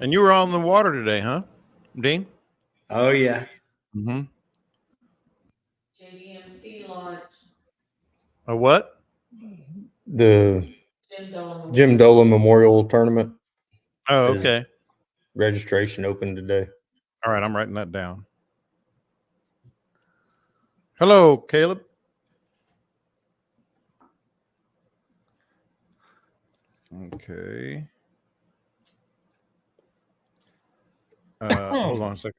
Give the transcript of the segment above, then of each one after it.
And you were on the water today, huh, Dean? Oh yeah. Mm-hmm. JDMT launch. A what? The Jim Jim Dolan Memorial Tournament Oh, is okay. registration open today. All right, I'm writing that down. Hello, Caleb. Okay. Hold on a second.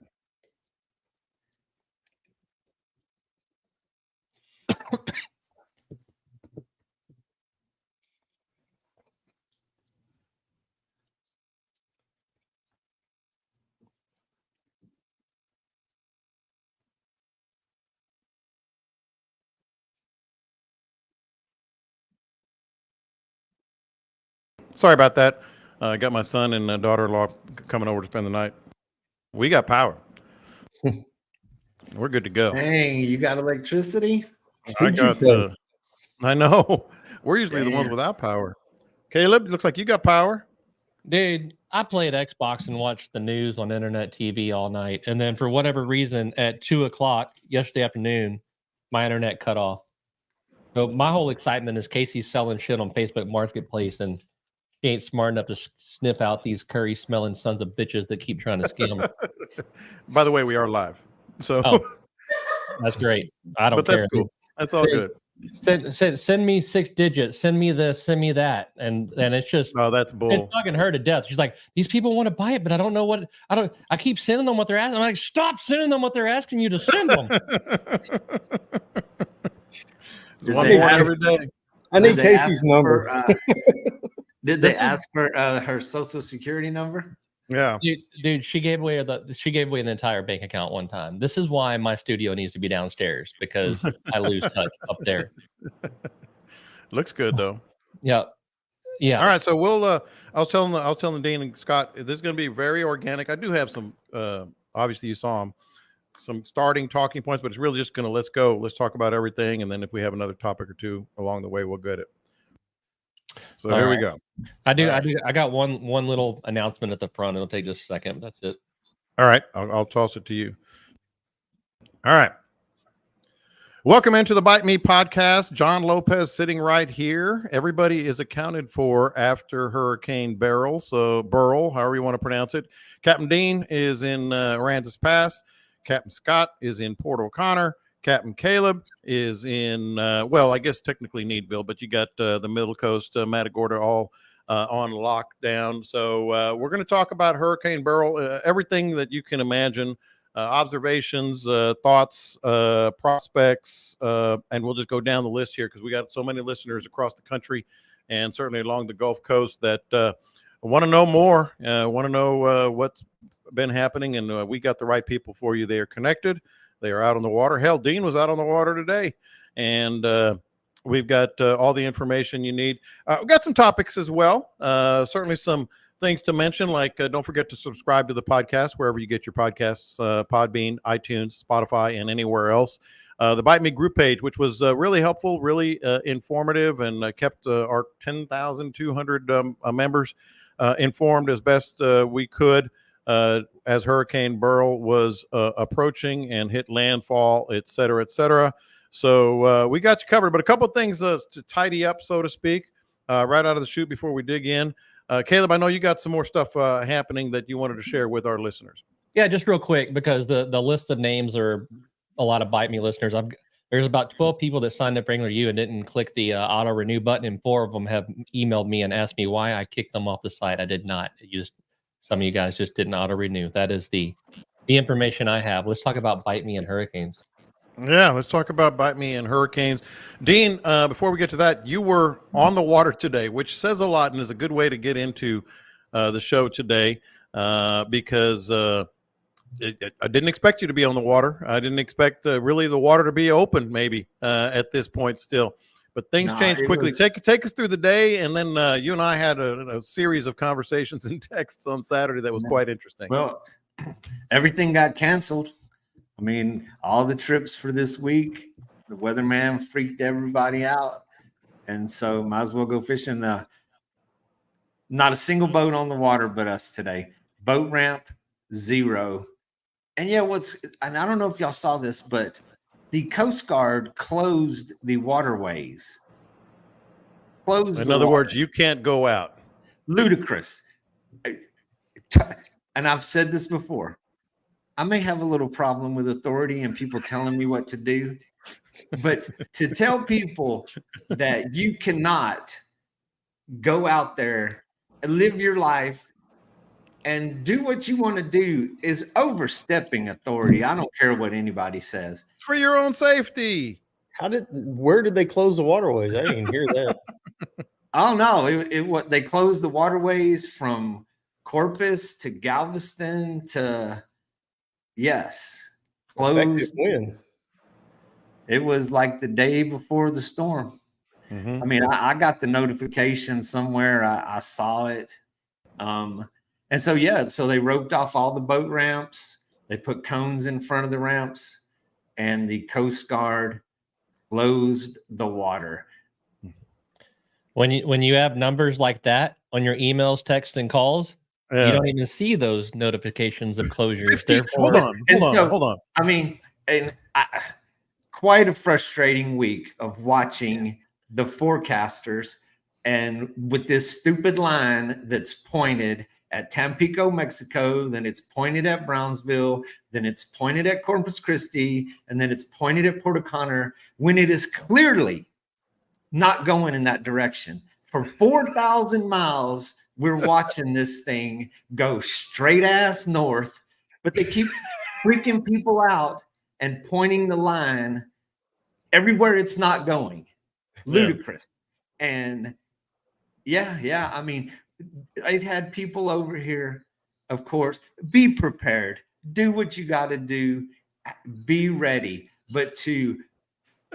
Sorry about that. I got my son and daughter-in-law coming over to spend the night. We got power. We're good to go. Dang, you got electricity? I got. I know. We're usually the ones Damn. without power. Caleb, looks like you got power. Dude, I played Xbox and watched the news on internet TV all night. And then for whatever reason, at 2:00 yesterday afternoon, my internet cut off. So my whole excitement is Casey's selling shit on Facebook Marketplace, and he ain't smart enough to sniff out these curry smelling sons of bitches that keep trying to scam. By the way, we are live. So that's great. I don't but care. That's cool. That's all good. Send me 6 digits. Send me this. Send me that. And it's just that's bull. It's fucking her to death. She's like, these people want to buy it, but I don't know what. I keep sending them what they're asking. I'm like, stop sending them what they're asking you to send them. One more every day. I need Casey's number. Did they ask for her social security number? Yeah, dude, she gave away the entire bank account one time. This is why my studio needs to be downstairs, because I lose touch up there. Looks good though. Yeah. All right, so we'll. I was telling Dean and Scott, this is going to be very organic. I do have some. Obviously, you saw them. Some starting talking points, but it's really just going to let's go. Let's talk about everything, and then if we have another topic or two along the way, we'll get it. So here we go. I got one little announcement at the front. It'll take just a second. That's it. All right. I'll toss it to you. All right. Welcome into the Bite Me podcast. John Lopez sitting right here. Everybody is accounted for after Hurricane Beryl. So Beryl, however you want to pronounce it. Captain Dean is in Aransas Pass. Captain Scott is in Port O'Connor. Captain Caleb is in, well, I guess technically Needville, but you got the Middle Coast, Matagorda, all on lockdown. So we're going to talk about Hurricane Beryl, everything that you can imagine, observations, thoughts, prospects, and we'll just go down the list here because we got so many listeners across the country and certainly along the Gulf Coast that want to know more, want to know what's been happening, and we got the right people for you. They are connected. They are out on the water. Hell, Dean was out on the water today, and we've got all the information you need. We've got some topics as well. Certainly some things to mention, like don't forget to subscribe to the podcast wherever you get your podcasts, Podbean, iTunes, Spotify, and anywhere else. The Bite Me group page, which was really helpful, really informative, and kept our 10,200 members informed as best we could. As Hurricane Beryl was approaching and hit landfall, et cetera, et cetera. So we got you covered. But a couple of things to tidy up, so to speak, right out of the chute before we dig in. Caleb, I know you got some more stuff happening that you wanted to share with our listeners. Yeah, just real quick, because the list of names are a lot of Bite Me listeners. There's about 12 people that signed up for Angler U and didn't click the auto renew button, and 4 of them have emailed me and asked me why I kicked them off the site. I did not. Some of you guys just didn't auto renew. That is the information I have. Let's talk about Bite Me and hurricanes. Yeah, let's talk about Bite Me and hurricanes. Dean, before we get to that, you were on the water today, which says a lot and is a good way to get into the show today because I didn't expect you to be on the water. I didn't expect really the water to be open maybe at this point still. But things changed quickly. Take us through the day, and then you and I had a series of conversations and texts on Saturday that was quite interesting. Well, everything got canceled. I mean, all the trips for this week, the weatherman freaked everybody out, and so might as well go fishing. Not a single boat on the water but us today. boat ramp, 0. And yeah, and I don't know if y'all saw this, but the Coast Guard closed the waterways. In other words, you can't go out. Ludicrous. And I've said this before. I may have a little problem with authority and people telling me what to do, but to tell people that you cannot go out there and live your life and do what you want to do is overstepping authority. I don't care what anybody says. For your own safety. Where did they close the waterways? I didn't hear that. I don't know. They closed the waterways from Corpus to Galveston to Effective when? It was like the day before the storm. Mm-hmm. I mean, I got the notification somewhere. I saw it. And so they roped off all the boat ramps. They put cones in front of the ramps, and the Coast Guard closed the water. When you have numbers like that on your emails, texts, and calls, you don't even see those notifications of closures. Therefore, hold on. I mean, quite a frustrating week of watching the forecasters and with this stupid line that's pointed at Tampico, Mexico, then it's pointed at Brownsville, then it's pointed at Corpus Christi, and then it's pointed at Port O'Connor, when it is clearly not going in that direction. For 4,000 miles, we're watching this thing go straight ass north, but they keep freaking people out and pointing the line everywhere it's not going. Ludicrous. And I mean, I've had people over here, of course, be prepared, do what you got to do, be ready, but to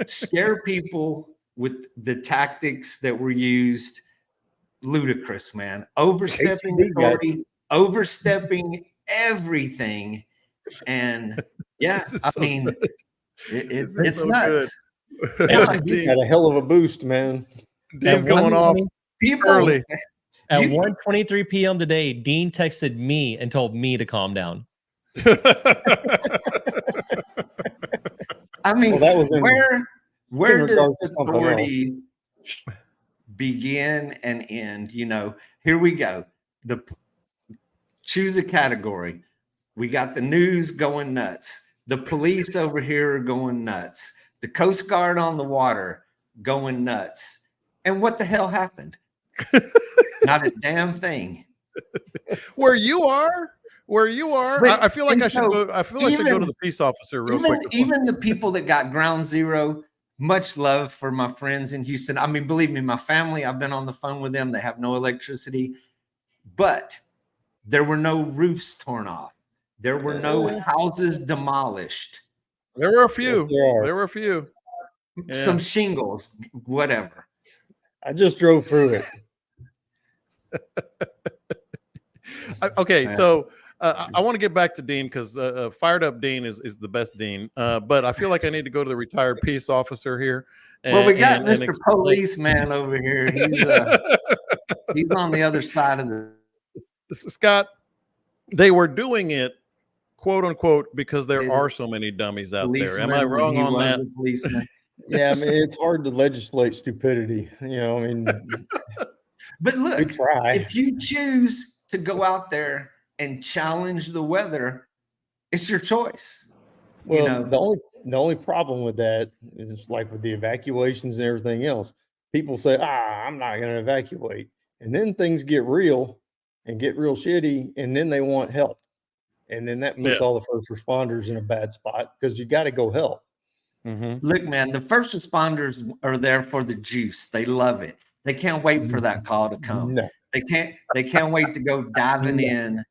scare people with the tactics that were used, ludicrous, man. Overstepping authority, overstepping everything. And it's so nuts. You had a hell of a boost, man. Dean's going off early. At 1:23 p.m. today, Dean texted me and told me to calm down. I mean, that was where does authority begin and end? You know, here we go. Choose a category. We got the news going nuts. The police over here are going nuts. The Coast Guard on the water going nuts. And what the hell happened? Not a damn thing. Where you are, I feel like I should go. I feel like I should go to the peace officer real quick. Even the people that got ground zero, much love for my friends in Houston. I mean, believe me, my family, I've been on the phone with them. They have no electricity, but there were no roofs torn off. There were no houses demolished. There were a few. Yes, there were a few. Some shingles, whatever. I just drove through it. Okay, so I want to get back to Dean because fired up Dean is the best Dean. But I feel like I need to go to the retired peace officer here. Well, we got Mr. Policeman over here. He's on the other side of the. Scott, they were doing it, quote unquote, because there are so many dummies out there. Am I wrong on that? Yeah, I mean, it's hard to legislate stupidity. You know, I mean, but look, if you choose to go out there and challenge the weather, it's your choice. Well, you know? the only problem with that is like with the evacuations and everything else. People say, I'm not going to evacuate. And then things get real and get real shitty, and then they want help. And then that puts all the first responders in a bad spot because you got to go help. Mm-hmm. Look, man, the first responders are there for the juice. They love it. They can't wait for that call to come. No. They can't wait to go diving in.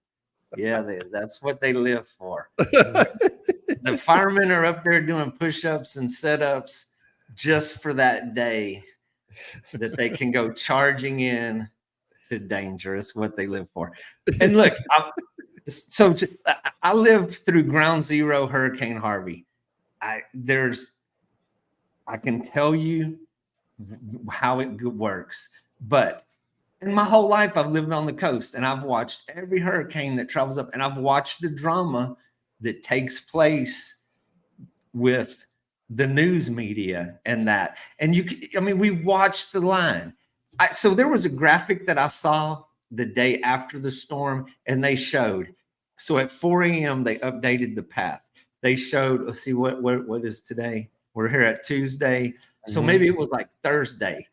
Yeah, that's what they live for. The firemen are up there doing push-ups and set-ups just for that day that they can go charging in to danger. It's what they live for. And look, I lived through ground zero Hurricane Harvey. I can tell you how it works, but And my whole life I've lived on the coast and I've watched every hurricane that travels up, and I've watched the drama that takes place with the news media and that. And we watched the line. So there was a graphic that I saw the day after the storm, and they showed. So at 4 a.m. they updated the path. They showed. Let's see what is today. We're here at Tuesday, so maybe it was like Thursday.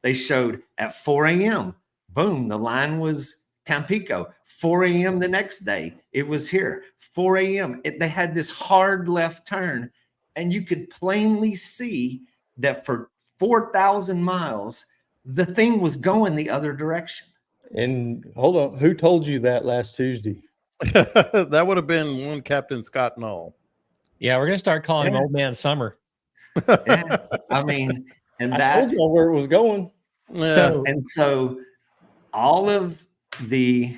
They showed at 4 a.m. Boom, the line was Tampico. 4 a.m. the next day, it was here. 4 a.m. They had this hard left turn, and you could plainly see that for 4,000 miles, the thing was going the other direction. And hold on, who told you that last Tuesday? That would have been one Captain Scott Knoll. Yeah, we're gonna start calling him Old Man Summer. Yeah, I mean, and I that told y'all where it was going. Yeah. so all of the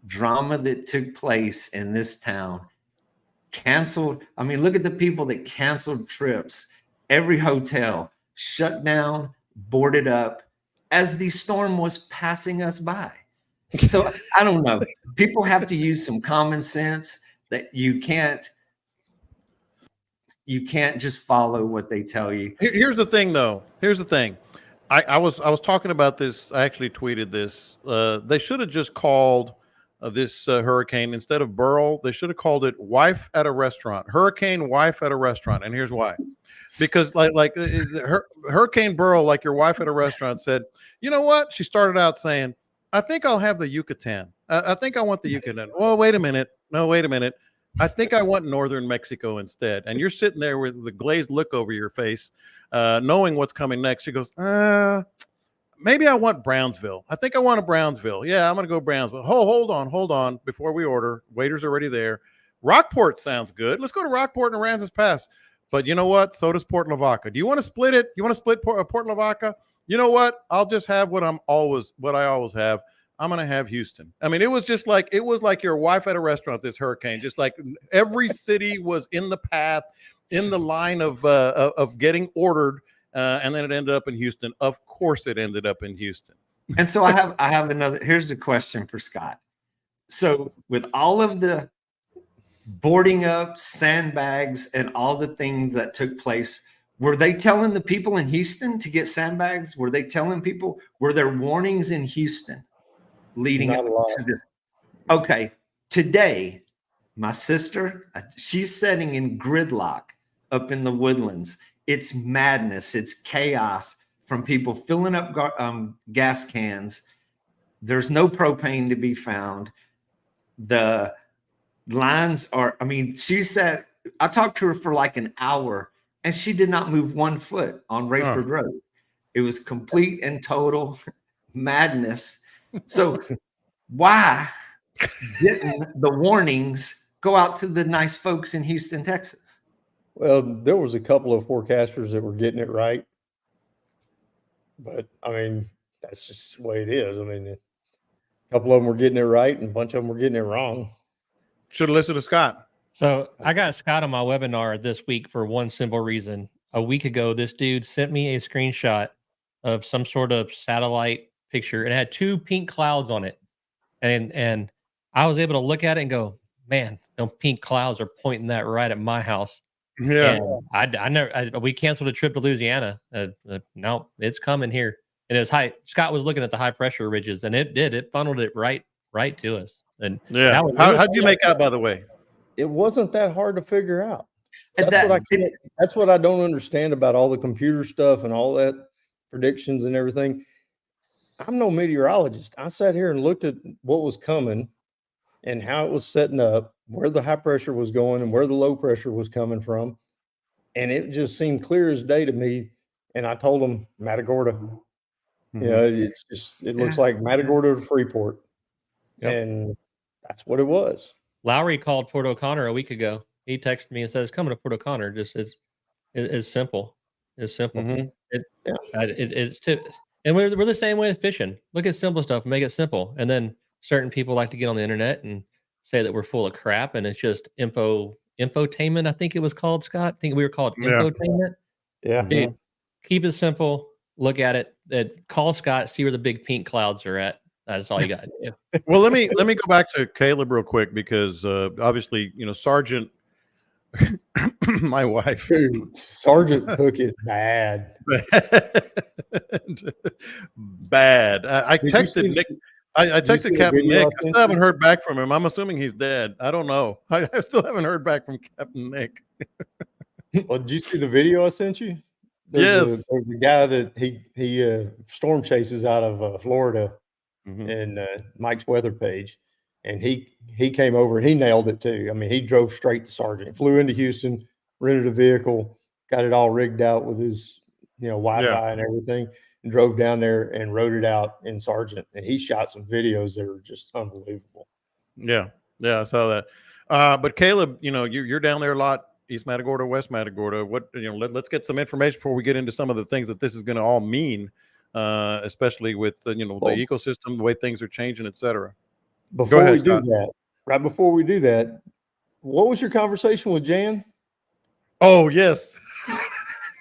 drama that took place in this town canceled. I mean, look at the people that canceled trips. Every hotel shut down, boarded up as the storm was passing us by. So I don't know. People have to use some common sense that you can't just follow what they tell you. Here's the thing, though. Here's the thing. I was talking about this. I actually tweeted this. They should have just called this hurricane, instead of Beryl, they should have called it Wife at a Restaurant. Hurricane Wife at a Restaurant. And here's why. Because Hurricane Beryl, like your wife at a restaurant, said, you know what? She started out saying, I think I'll have the Yucatan. I think I want the Yucatan. Well, wait a minute. No, wait a minute. I think I want northern Mexico instead. And you're sitting there with the glazed look over your face, knowing what's coming next. She goes, maybe I want Brownsville. I think I want a Brownsville. Yeah, I'm going to go Brownsville. Hold on. Before we order, waiter's already there. Rockport sounds good. Let's go to Rockport and Aransas Pass. But you know what? So does Port Lavaca. Do you want to split it? You want to split Port Lavaca? You know what? I'll just have what I always have. I'm going to have Houston. I mean, it was like your wife at a restaurant, this hurricane. Just like every city was in the path, in the line of getting ordered, and then it ended up in Houston. Of course it ended up in Houston. And so I have another. Here's a question for Scott. So with all of the boarding up, sandbags, and all the things that took place, were they telling the people in Houston to get sandbags? Were they telling people? Were there warnings in Houston leading up to this? Okay, today, my sister, she's sitting in gridlock up in the Woodlands. It's madness. It's chaos from people filling up gas cans. There's no propane to be found. The lines are, she said, I talked to her for like an hour and she did not move 1 foot on Rayford Road. It was complete and total madness. So why didn't the warnings go out to the nice folks in Houston, Texas? Well, there was a couple of forecasters that were getting it right. But that's just the way it is. A couple of them were getting it right and a bunch of them were getting it wrong. Should have listened to Scott. So I got Scott on my webinar this week for one simple reason. A week ago, this dude sent me a screenshot of some sort of satellite picture. It had 2 pink clouds on it. And I was able to look at it and go, man, those pink clouds are pointing that right at my house. Yeah. And we canceled a trip to Louisiana. No, it's coming here. And it was high. Scott was looking at the high pressure ridges, and it funneled it right to us. And yeah, how'd you make out, by the way? It wasn't that hard to figure out. That's what I don't understand about all the computer stuff and all that predictions and everything. I'm no meteorologist. I sat here and looked at what was coming and how it was setting up, where the high pressure was going and where the low pressure was coming from. And it just seemed clear as day to me. And I told them Matagorda. Mm-hmm. It looks like Matagorda to Freeport. Yep. And that's what it was. Lowry called Port O'Connor a week ago. He texted me and said, it's coming to Port O'Connor. It's simple. It's simple. Mm-hmm. And we're the same way with fishing. Look at simple stuff, make it simple. And then certain people like to get on the internet and say that we're full of crap, and it's just infotainment. I think it was called, Scott. I think we were called infotainment. Yeah. Dude, keep it simple. Look at it. call Scott, see where the big pink clouds are at. That's all you got to do. Well, let me go back to Caleb real quick because obviously, Sergeant, my wife, Dude, Sergeant took it bad. bad. I Did you texted see- Nick. I did you see texted the Captain video Nick. I I sent still haven't you? heard back from him. I'm assuming he's dead. I don't know. I still haven't heard back from Captain Nick. Well, did you see the video I sent you? Yes. There's a guy that he storm chases out of Florida Mhm. in Mike's weather page, and he came over and he nailed it too. I mean, he drove straight to Sergeant, flew into Houston, rented a vehicle, got it all rigged out with his Wi-Fi and everything, and drove down there and rode it out in Sergeant. And he shot some videos that were just unbelievable. Yeah, I saw that. But Caleb, you're down there a lot, East Matagorda, West Matagorda. What let's get some information before we get into some of the things that this is going to all mean, especially with the ecosystem, the way things are changing, etc. Before ahead, we do Scott. that, right before we do that, what was your conversation with Jan? Oh yes.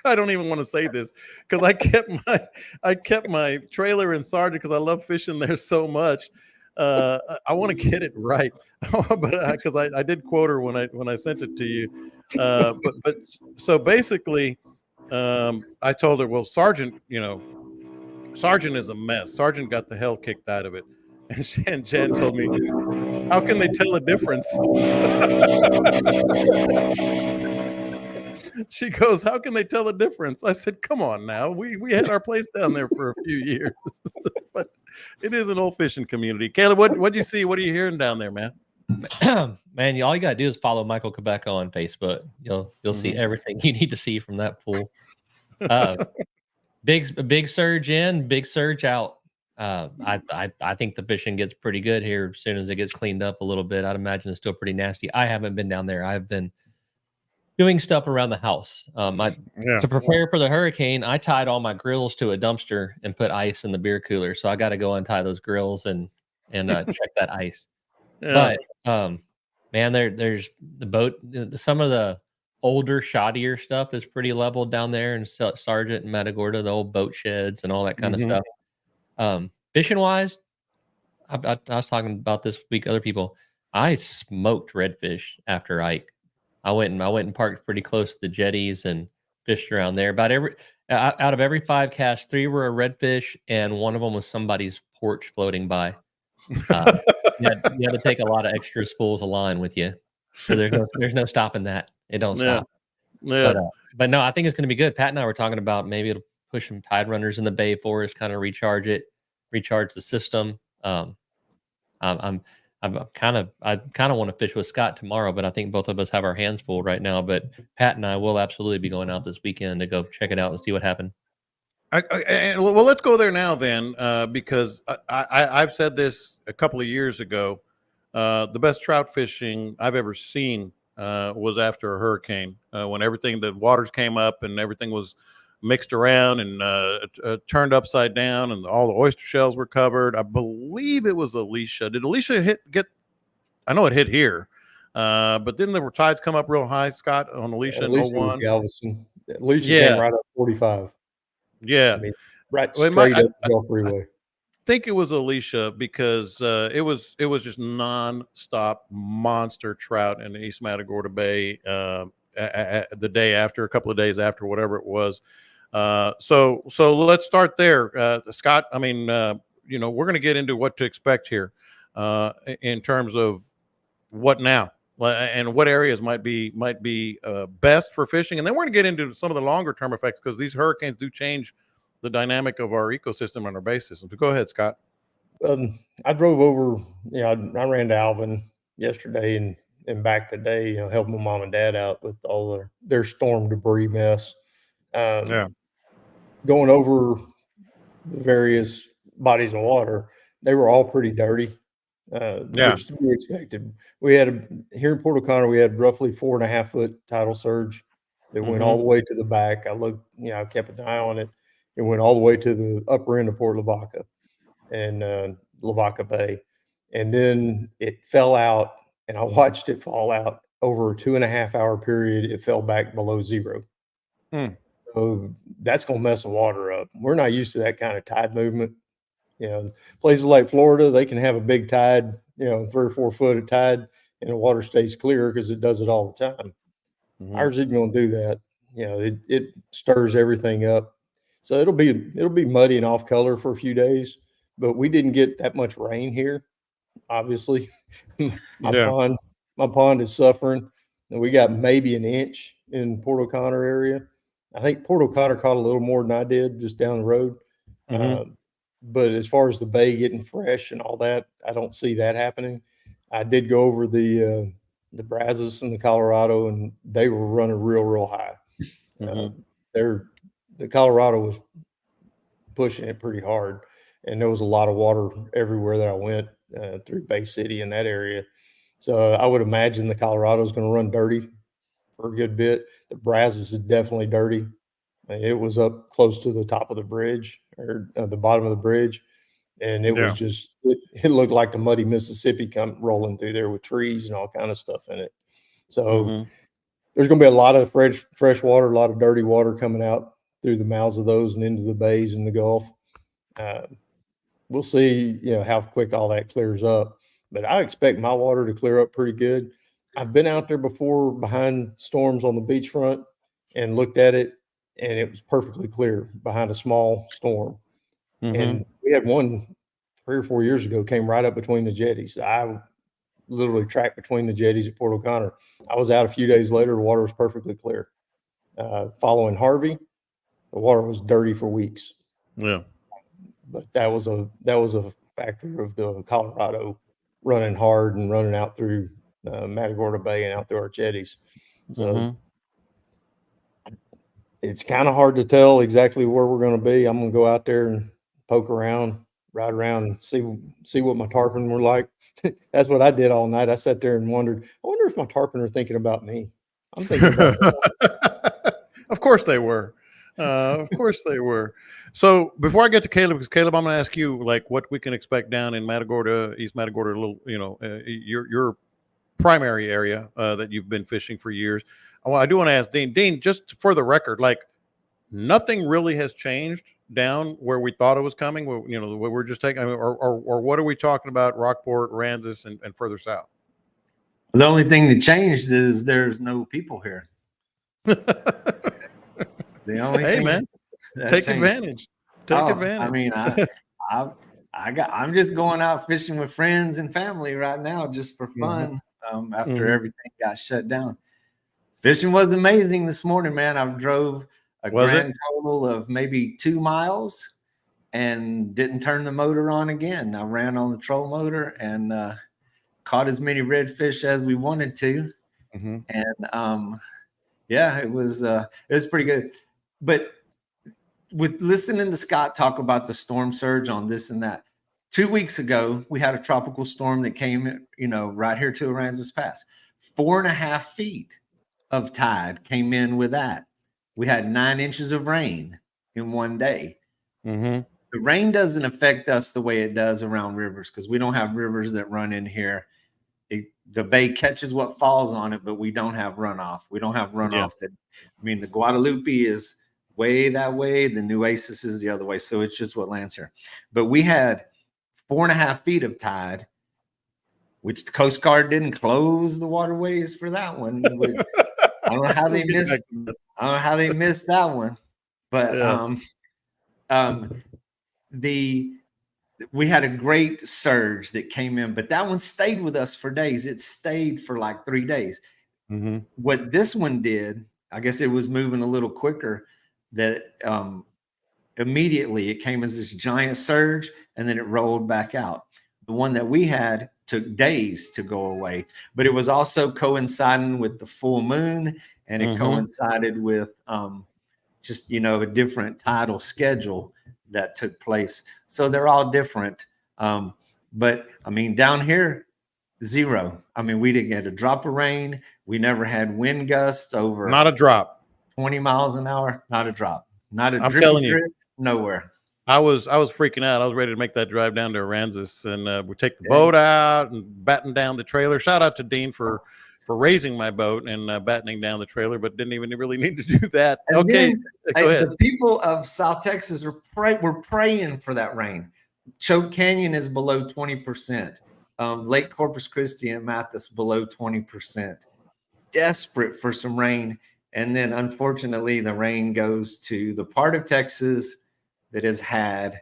I don't even want to say this because I kept my trailer in Sergeant because I love fishing there so much. I want to get it right, but because I did quote her when I sent it to you. But so basically, I told her, well, Sergeant is a mess. Sergeant got the hell kicked out of it, and Jan told me, how can they tell a difference? She goes, how can they tell the difference? I said, come on now. We had our place down there for a few years. But it is an old fishing community. Caleb, what'd you see? What are you hearing down there, man? Man, all you gotta do is follow Michael Quebec on Facebook. You'll see everything you need to see from that pool. Big surge in, big surge out. I think the fishing gets pretty good here as soon as it gets cleaned up a little bit. I'd imagine it's still pretty nasty. I haven't been down there. I've been doing stuff around the house. To prepare for the hurricane, I tied all my grills to a dumpster and put ice in the beer cooler. So I got to go untie those grills and check that ice. Yeah. But man, there's the boat. Some of the older, shoddier stuff is pretty level down there in Sargent and Matagorda, the old boat sheds and all that kind of stuff. Fishing wise, I was talking about this week. Other people, I smoked redfish after Ike. I went and parked pretty close to the jetties and fished around there. About out of every 5 casts, 3 were a redfish, and one of them was somebody's porch floating by. You had to take a lot of extra spools of line with you. So there's no stopping that. It don't stop. Yeah. But no, I think it's going to be good. Pat and I were talking about maybe it'll push some tide runners in the bay for us, kind of recharge the system. I kind of want to fish with Scott tomorrow, but I think both of us have our hands full right now. But Pat and I will absolutely be going out this weekend to go check it out and see what happened. Well, let's go there now then, because I've said this a couple of years ago. The best trout fishing I've ever seen was after a hurricane, when the waters came up and everything was mixed around and turned upside down, and all the oyster shells were covered. I believe it was Alicia. Did Alicia I know it hit here, but then there were tides come up real high, Scott, on Alicia in Alicia 01. was Galveston. Alicia came right up 45. Yeah, I mean, right straight up the Gulf Freeway. I think it was Alicia because it was just nonstop monster trout in the East Matagorda Bay the day after, a couple of days after, whatever it was. So let's start there, Scott. I mean, we're going to get into what to expect here in terms of what now and what areas might be best for fishing, and then we're going to get into some of the longer term effects because these hurricanes do change the dynamic of our ecosystem and our bay system. So go ahead, Scott. I drove over. I ran to Alvin yesterday and back today. Helped my mom and dad out with all their storm debris mess. Going over the various bodies of water, they were all pretty dirty. Which to be expected. We had here in Port O'Connor, we had roughly 4.5 foot tidal surge that went all the way to the back. I looked, I kept an eye on it. It went all the way to the upper end of Port Lavaca and Lavaca Bay, and then it fell out. And I watched it fall out over a 2.5 hour period. It fell back below zero. So that's going to mess the water up. We're not used to that kind of tide movement. You know, places like Florida, they can have a big tide, 3 or 4 foot of tide, and the water stays clear because it does it all the time. Mhm. Ours isn't going to do that. It stirs everything up. So it'll be muddy and off color for a few days, but we didn't get that much rain here. Obviously, my Yeah. pond is suffering, and we got maybe an inch in Port O'Connor area. I think Port O'Connor caught a little more than I did just down the road. Mhm. But as far as the bay getting fresh and all that, I don't see that happening. I did go over the Brazos and the Colorado, and they were running real high. Mhm. The Colorado was pushing it pretty hard, and there was a lot of water everywhere that I went through Bay City in that area. So I would imagine the Colorado is going to run dirty for a good bit. The Brazos is definitely dirty. It was up close to the top of the bridge or the bottom of the bridge, and it was Yeah. just it looked like the muddy Mississippi come rolling through there with trees and all kind of stuff in it. So Mhm. there's going to be a lot of fresh water, a lot of dirty water coming out through the mouths of those and into the bays and the Gulf. We'll see, how quick all that clears up. But I expect my water to clear up pretty good. I've been out there before behind storms on the beachfront and looked at it, and it was perfectly clear behind a small storm. Mhm. And we had one 3 or 4 years ago came right up between the jetties. I literally tracked between the jetties at Port O'Connor. I was out a few days later, the water was perfectly clear. Following Harvey, the water was dirty for weeks. Yeah. But that was a factor of the Colorado running hard and running out through Matagorda Bay and out through our jetties. So Mhm. it's kind of hard to tell exactly where we're going to be. I'm going to go out there and poke around, ride around, and see what my tarpon were like. That's what I did all night. I sat there and wondered, I wonder if my tarpon are thinking about me. I'm thinking about them. Of course they were. Of course they were. So before I get to Caleb, because Caleb, I'm going to ask you like what we can expect down in Matagorda, East Matagorda, a little, your primary area that you've been fishing for years. I do want to ask Dean. Dean, just for the record, like nothing really has changed down where we thought it was coming. Where we're just taking, or what are we talking about? Rockport, Aransas, and further south. The only thing that changed is there's no people here. The only Hey thing man, that take changed. advantage. Take advantage. I mean, I'm just going out fishing with friends and family right now, just for fun. After everything got shut down, fishing was amazing this morning, man. I drove a grand total of maybe 2 miles and didn't turn the motor on again. I ran on the troll motor and caught as many redfish as we wanted to, and yeah, it was pretty good. But with listening to Scott talk about the storm surge on this and that, 2 weeks ago, we had a tropical storm that came, right here to Aransas Pass. 4.5 feet of tide came in with that. We had 9 inches of rain in one day. The rain doesn't affect us the way it does around rivers because we don't have rivers that run in here. The bay catches what falls on it, but we don't have runoff. We don't have runoff the Guadalupe is way that way. The Nueces is the other way. So it's just what lands here. But we had 4.5 feet of tide, which the Coast Guard didn't close the waterways for that one. I don't know how they missed. I don't know how they missed that one. But we had a great surge that came in, but that one stayed with us for days. It stayed for like 3 days. What this one did, I guess it was moving a little quicker, that immediately it came as this giant surge and then it rolled back out. The one that we had took days to go away, but it was also coinciding with the full moon, and it coincided with just, a different tidal schedule that took place. So they're all different. But I mean, down here, zero. I mean, we didn't get a drop of rain. We never had wind gusts over Not a drop. 20 miles an hour. Not a drop. Not a I'm telling you. drip. Nowhere. I was freaking out. I was ready to make that drive down to Aransas, and we take the Yeah. boat out and batten down the trailer. Shout out to Dean for raising my boat and battening down the trailer, but didn't even really need to do that. And Okay, then, go ahead. the people of South Texas were praying for that rain. Choke Canyon is below 20%. Lake Corpus Christi and Mathis below 20%. Desperate for some rain. And then unfortunately, the rain goes to the part of Texas that has had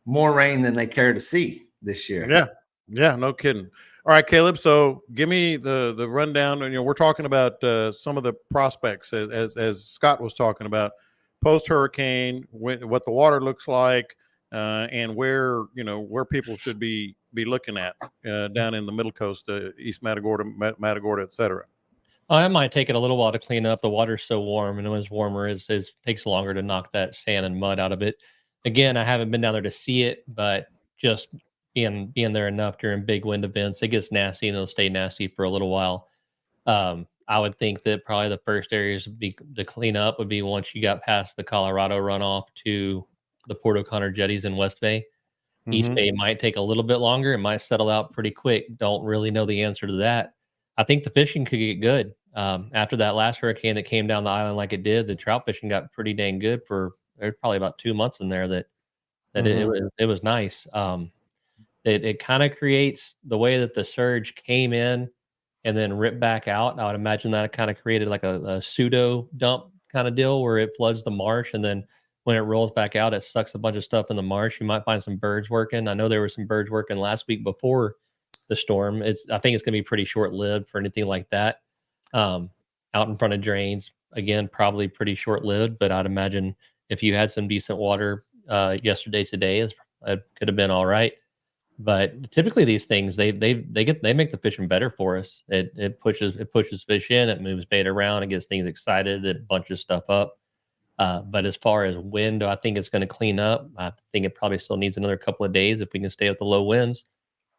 more rain than they care to see this year. Yeah, no kidding. All right, Caleb. So give me the rundown. We're talking about some of the prospects as Scott was talking about post hurricane, what the water looks like, and where people should be looking at down in the Middle Coast, East Matagorda, etc. I might take it a little while to clean up. The water's so warm, and when it's warmer, it takes longer to knock that sand and mud out of it. Again, I haven't been down there to see it, but just being there enough during big wind events, it gets nasty and it'll stay nasty for a little while. I would think that probably the first areas to clean up would be once you got past the Colorado runoff to the Port O'Connor jetties in West Bay. East Mhm. Bay might take a little bit longer. It might settle out pretty quick. Don't really know the answer to that. I think the fishing could get good. After that last hurricane that came down the island like it did, the trout fishing got pretty dang good for there's probably about 2 months in there that it was nice. It kind of creates the way that the surge came in and then ripped back out. I would imagine that kind of created like a pseudo dump kind of deal where it floods the marsh, and then when it rolls back out, it sucks a bunch of stuff in the marsh. You might find some birds working. I know there were some birds working last week before the storm. I think it's going to be pretty short lived for anything like that. Out in front of drains, again, probably pretty short lived. But I'd imagine if you had some decent water yesterday, today, it could have been all right. But typically these things they make the fishing better for us. It pushes fish in, it moves bait around, it gets things excited, it bunches stuff up. But as far as wind, I think it's going to clean up. I think it probably still needs another couple of days if we can stay with the low winds.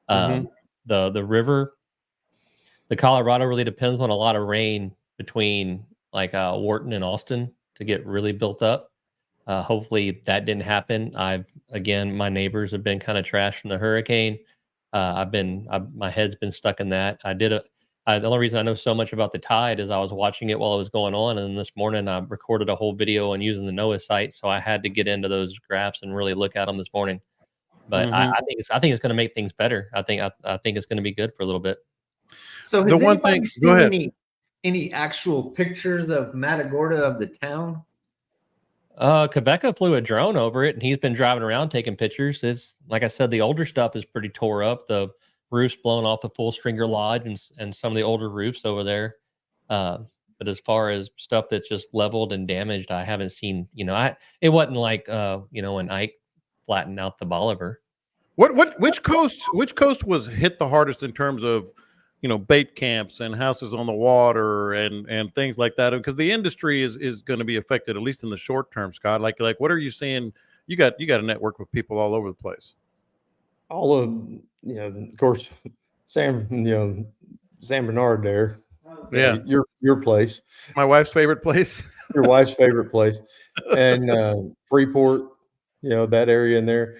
The river, the Colorado really depends on a lot of rain between like Wharton and Austin to get really built up. Hopefully that didn't happen. My neighbors have been kind of trashed from the hurricane. My head's been stuck in that. The only reason I know so much about the tide is I was watching it while it was going on. And then this morning I recorded a whole video and using the NOAA site. So I had to get into those graphs and really look at them this morning. But I think it's going to make things better. I think it's going to be good for a little bit. So has The one anybody thing- seen go ahead. any actual pictures of Matagorda of the town? Quebeca flew a drone over it, and he's been driving around taking pictures. It's like I said, the older stuff is pretty tore up. The roof's blown off the Full Stringer Lodge and some of the older roofs over there. But as far as stuff that's just leveled and damaged, I haven't seen. It wasn't like when Ike flattened out the Bolivar. Which coast was hit the hardest in terms of bait camps and houses on the water and things like that? Because the industry is going to be affected, at least in the short term, Scott. Like what are you seeing? You got a network with people all over the place. All of of course, San Bernard there. Yeah, your place, my wife's favorite place. your wife's favorite place, and Freeport, that area in there.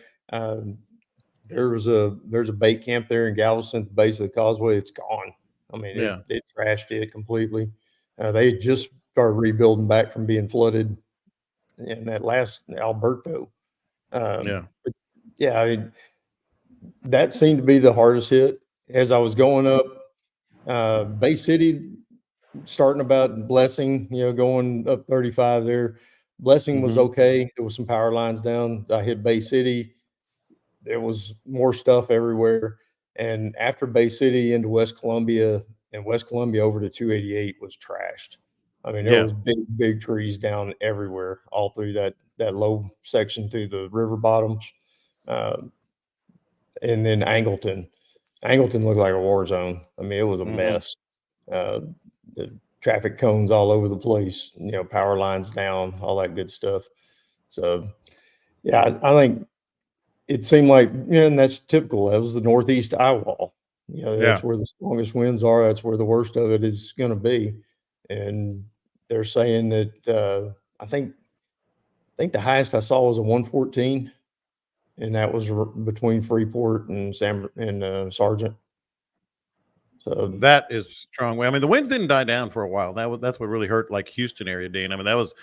There's a bait camp there in Galveston at the base of the causeway. It's gone. I mean, it trashed it completely. They had just started rebuilding back from being flooded in that last Alberto. I mean, that seemed to be the hardest hit. As I was going up, Bay City, starting about Blessing, going up 35 there. Blessing was okay. There was some power lines down. I hit Bay City. There was more stuff everywhere. And after Bay City into West Columbia, and West Columbia over to 288 was trashed. I mean, there was big trees down everywhere, all through that low section through the river bottoms. And then Angleton looked like a war zone. I mean, it was a mess. The traffic cones all over the place, power lines down, all that good stuff. So, yeah, I think it seemed like, and that's typical. That was the northeast eye wall. That's where the strongest winds are. That's where the worst of it is going to be. And they're saying that I think think the highest I saw was a 114, and that was between Freeport and Sargent. So That is strong. I mean, the winds didn't die down for a while. That's what really hurt, like Houston area, Dean. I mean, that was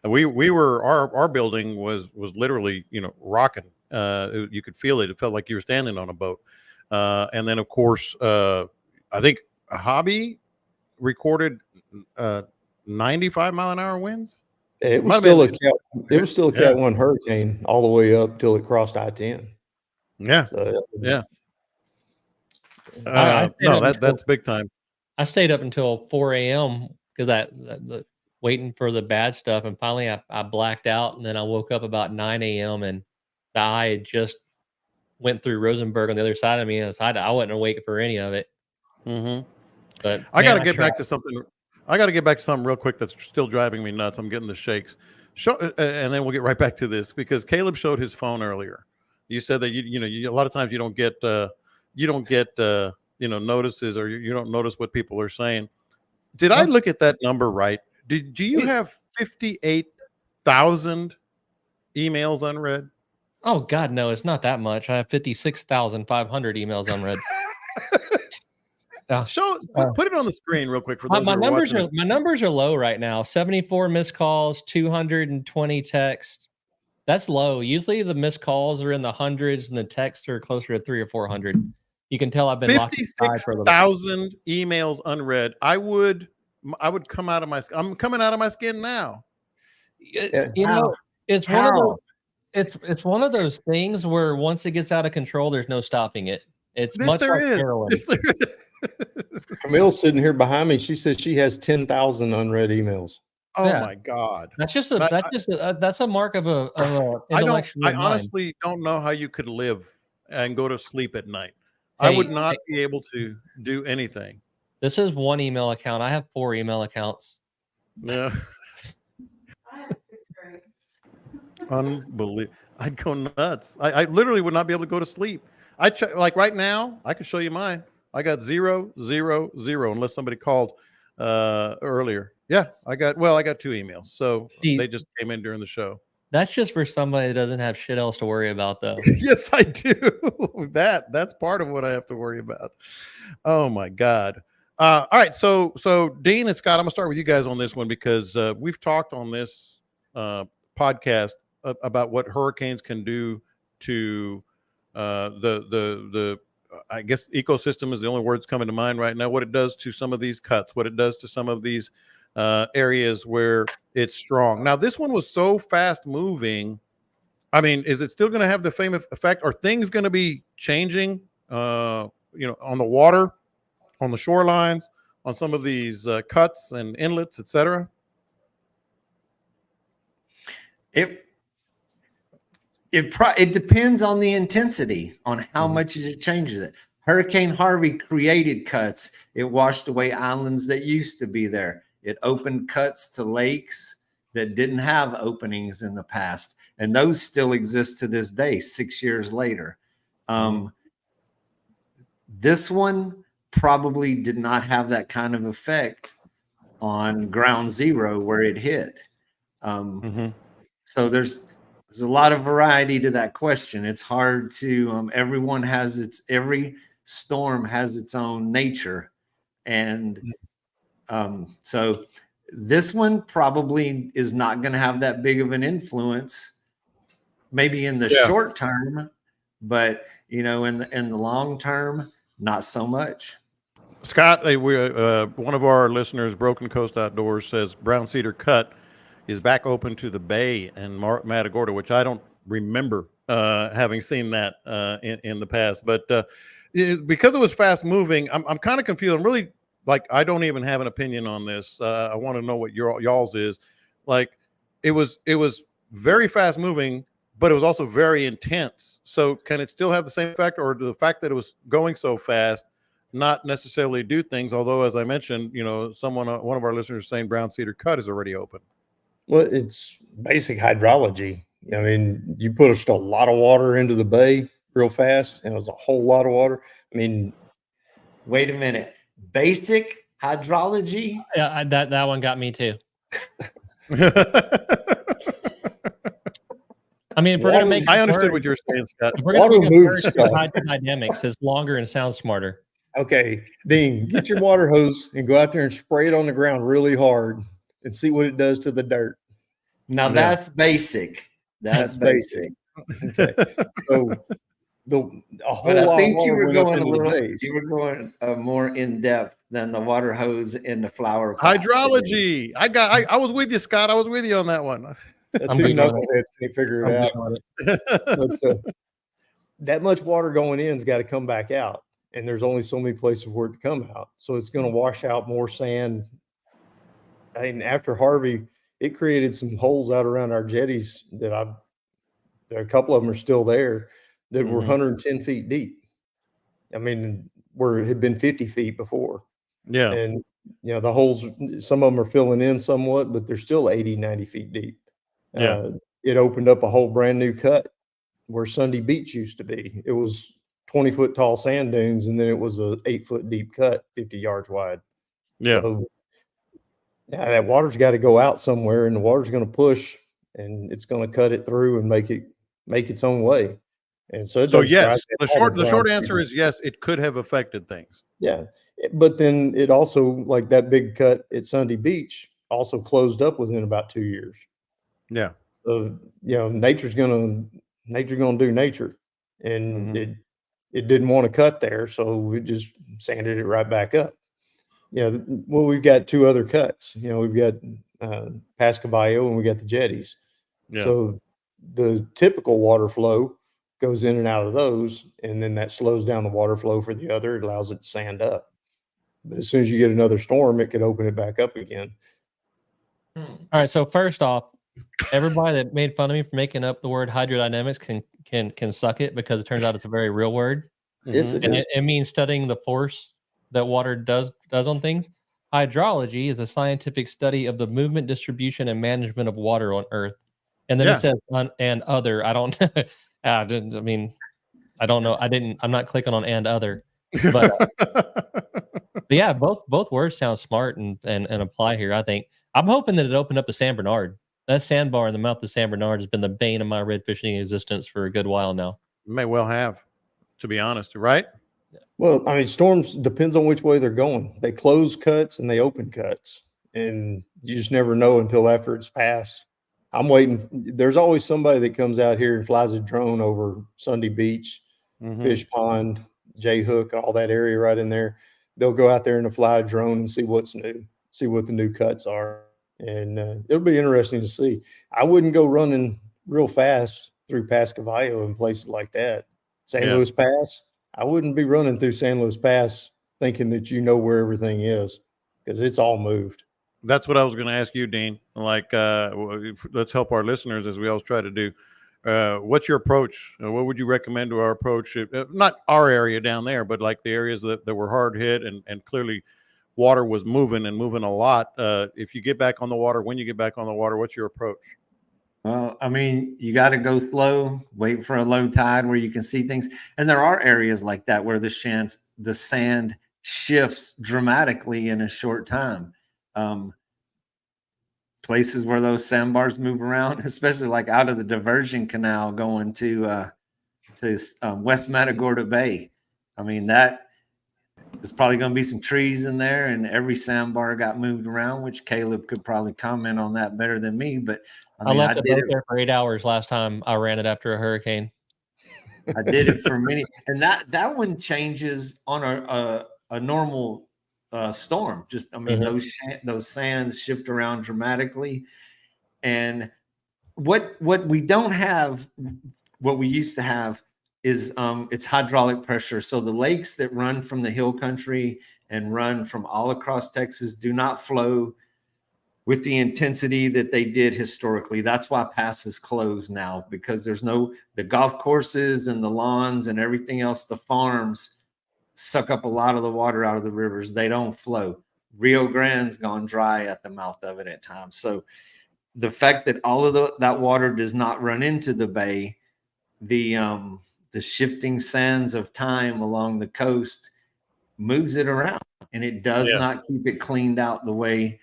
we were our building was literally rocking. You could feel it. It felt like you were standing on a boat. And then of course, I think Hobby recorded 95-mile-an-hour winds. it was still a Cat 1 hurricane all the way up till it crossed I-10. Yeah, So, yeah. I No, that's big time. I stayed up until 4 a.m. because the waiting for the bad stuff, and finally I blacked out, and then I woke up about 9 a.m. and the eye had just went through Rosenberg on the other side of me, and I wasn't awake for any of it. Mm-hmm. But I got to get back to something. I got to get back to something real quick that's still driving me nuts. I'm getting the shakes. And then we'll get right back to this because Caleb showed his phone earlier. You said that you a lot of times you don't get notices, or you don't notice what people are saying. Did I look at that number right? Do you have 58,000 emails unread? Oh God, no, it's not that much. I have 56,500 emails unread. Put it on the screen real quick for those my who are numbers watching. my numbers are low right now. 74 missed calls, 220 texts. That's low. Usually the missed calls are in the hundreds and the texts are closer to 300 or 400. You can tell I've been 56,000 emails unread. I would come out of my. I'm coming out of my skin now. It's one of those. It's one of those things where once it gets out of control, there's no stopping it. It's much like heroin. Camille's sitting here behind me. She says she has 10,000 unread emails. Oh my God! That's a mark of a intellectual mind. I honestly don't know how you could live and go to sleep at night. I would not be able to do anything. This is one email account. I have 4 email accounts. Yeah. Unbelievable. I'd go nuts. I literally would not be able to go to sleep. Like right now, I could show you mine. I got 0, 0, 0, unless somebody called earlier. Yeah, I got 2 emails. So they just came in during the show. That's just for somebody that doesn't have shit else to worry about, though. Yes, I do. That's part of what I have to worry about. Oh my God. All right. So Dean and Scott, I'm gonna start with you guys on this one because we've talked on this podcast about what hurricanes can do to the I guess ecosystem is the only word that's coming to mind right now. What it does to some of these cuts, what it does to some of these areas where it's strong. Now, this one was so fast moving. I mean, is it still going to have the same effect? Are things going to be changing, on the water, on the shorelines, on some of these cuts and inlets, et cetera? It depends on the intensity, on how much it changes it. Hurricane Harvey created cuts. It washed away islands that used to be there. It opened cuts to lakes that didn't have openings in the past. And those still exist to this day, 6 years later. This one probably did not have that kind of effect on ground zero where it hit. So there's a lot of variety to that question. It's hard to, every storm has its own nature. And so this one probably is not going to have that big of an influence, maybe in the short term, but in the long term, not so much. Scott, one of our listeners, Broken Coast Outdoors, says Brown Cedar Cut is back open to the bay and Matagorda, which I don't remember having seen that in the past. But because it was fast moving, I'm kind of confused. I'm really I don't even have an opinion on this. I want to know what y'all's is. Like it was very fast moving, but it was also very intense. So can it still have the same effect, or the fact that it was going so fast not necessarily do things? Although, as I mentioned, one of our listeners is saying Brown Cedar Cut is already open. Well, it's basic hydrology. I mean, you put a lot of water into the bay real fast, and it was a whole lot of water. I mean, wait a minute. Basic hydrology? Yeah, that one got me too. I mean, if we're gonna make I it understood work, what you were saying, Scott. if we're gonna Water make it moves work, stuff. hydrodynamics is longer and sounds smarter. Okay, Dean, get your water hose and go out there and spray it on the ground really hard and see what it does to the dirt. Now Yeah. that's basic. That's basic. Okay, so a whole But I lot of think you water were went up going a into the little, base. you were going more in depth than the water hose in the flower pot. Hydrology. I was with you, Scott. I was with you on that one. I'm Two good on it. knuckleheads can't figure it I'm out. good on it. But that much water going in's got to come back out, and there's only so many places for it to come out. So it's going to wash out more sand. I mean, after Harvey, it created some holes out around our jetties that a couple of them are still there that were Mhm. 110 feet deep. I mean, where it had been 50 feet before. Yeah. And, the holes, some of them are filling in somewhat, but they're still 80, 90 feet deep. Yeah. It opened up a whole brand new cut where Sunday Beach used to be. It was 20-foot tall sand dunes, and then it was a 8-foot deep cut, 50 yards wide. Yeah. So that water's got to go out somewhere, and the water's going to push, and it's going to cut it through and make its own way. And so, So does yes, drive the all short brown answer sand. is yes, it could have affected things. Yeah, but then it also, like that big cut at Sunday Beach, also closed up within about 2 years. Yeah. So nature's gonna do nature, and Mhm. it didn't want to cut there, so we just sanded it right back up. Yeah, well, we've got two other cuts. We've got Pascavallo and we got the jetties. Yeah. So the typical water flow goes in and out of those, and then that slows down the water flow for the other. It allows it to sand up. But as soon as you get another storm, it could open it back up again. All right. So first off, everybody that made fun of me for making up the word hydrodynamics can suck it, because it turns out it's a very real word. Yes, Mhm. it And is. it means studying the force that water does on things. Hydrology is a scientific study of the movement, distribution, and management of water on Earth. And then Yeah. it says and other. I don't. I mean, I don't know. I'm not clicking on and other. But yeah, both words sound smart and apply here. I think I'm hoping that it opened up the San Bernard. That sandbar in the mouth of San Bernard has been the bane of my red fishing existence for a good while now. May well have, to be honest, right? Well, I mean, storms depends on which way they're going. They close cuts and they open cuts, and you just never know until after it's passed. I'm waiting. There's always somebody that comes out here and flies a drone over Sunday Beach, Mhm. Fish Pond, J Hook, all that area right in there. They'll go out there and fly a drone and see what's new, see what the new cuts are, and it'll be interesting to see. I wouldn't go running real fast through Pascavallo and places like that. San Yeah. Luis Pass. I wouldn't be running through San Luis Pass thinking that you know where everything is, because it's all moved. That's what I was going to ask you, Dean. Like, let's help our listeners, as we always try to do. What's your approach? What would you recommend to our approach? Not our area down there, but like the areas that were hard hit and clearly water was moving a lot. If you get back on the water, when you get back on the water, what's your approach? Well, I mean, you got to go slow, wait for a low tide where you can see things. And there are areas like that where the sand shifts dramatically in a short time. Places where those sandbars move around, especially like out of the diversion canal going to West Matagorda Bay. I mean, that there's probably going to be some trees in there, and every sandbar got moved around, which Caleb could probably comment on that better than me. But I mean, left a boat there for 8 hours last time I ran it after a hurricane. I did it for many, and that one changes on a normal storm. Just, I mean, those sands shift around dramatically, and what we don't have, what we used to have, is it's hydraulic pressure. So the lakes that run from the hill country and run from all across Texas do not flow with the intensity that they did historically. That's why passes close now, because there's the golf courses and the lawns and everything else, the farms suck up a lot of the water out of the rivers. They don't flow. Rio Grande's gone dry at the mouth of it at times. So the fact that all of that water does not run into the bay, the shifting sands of time along the coast moves it around, and it does not keep it cleaned out the way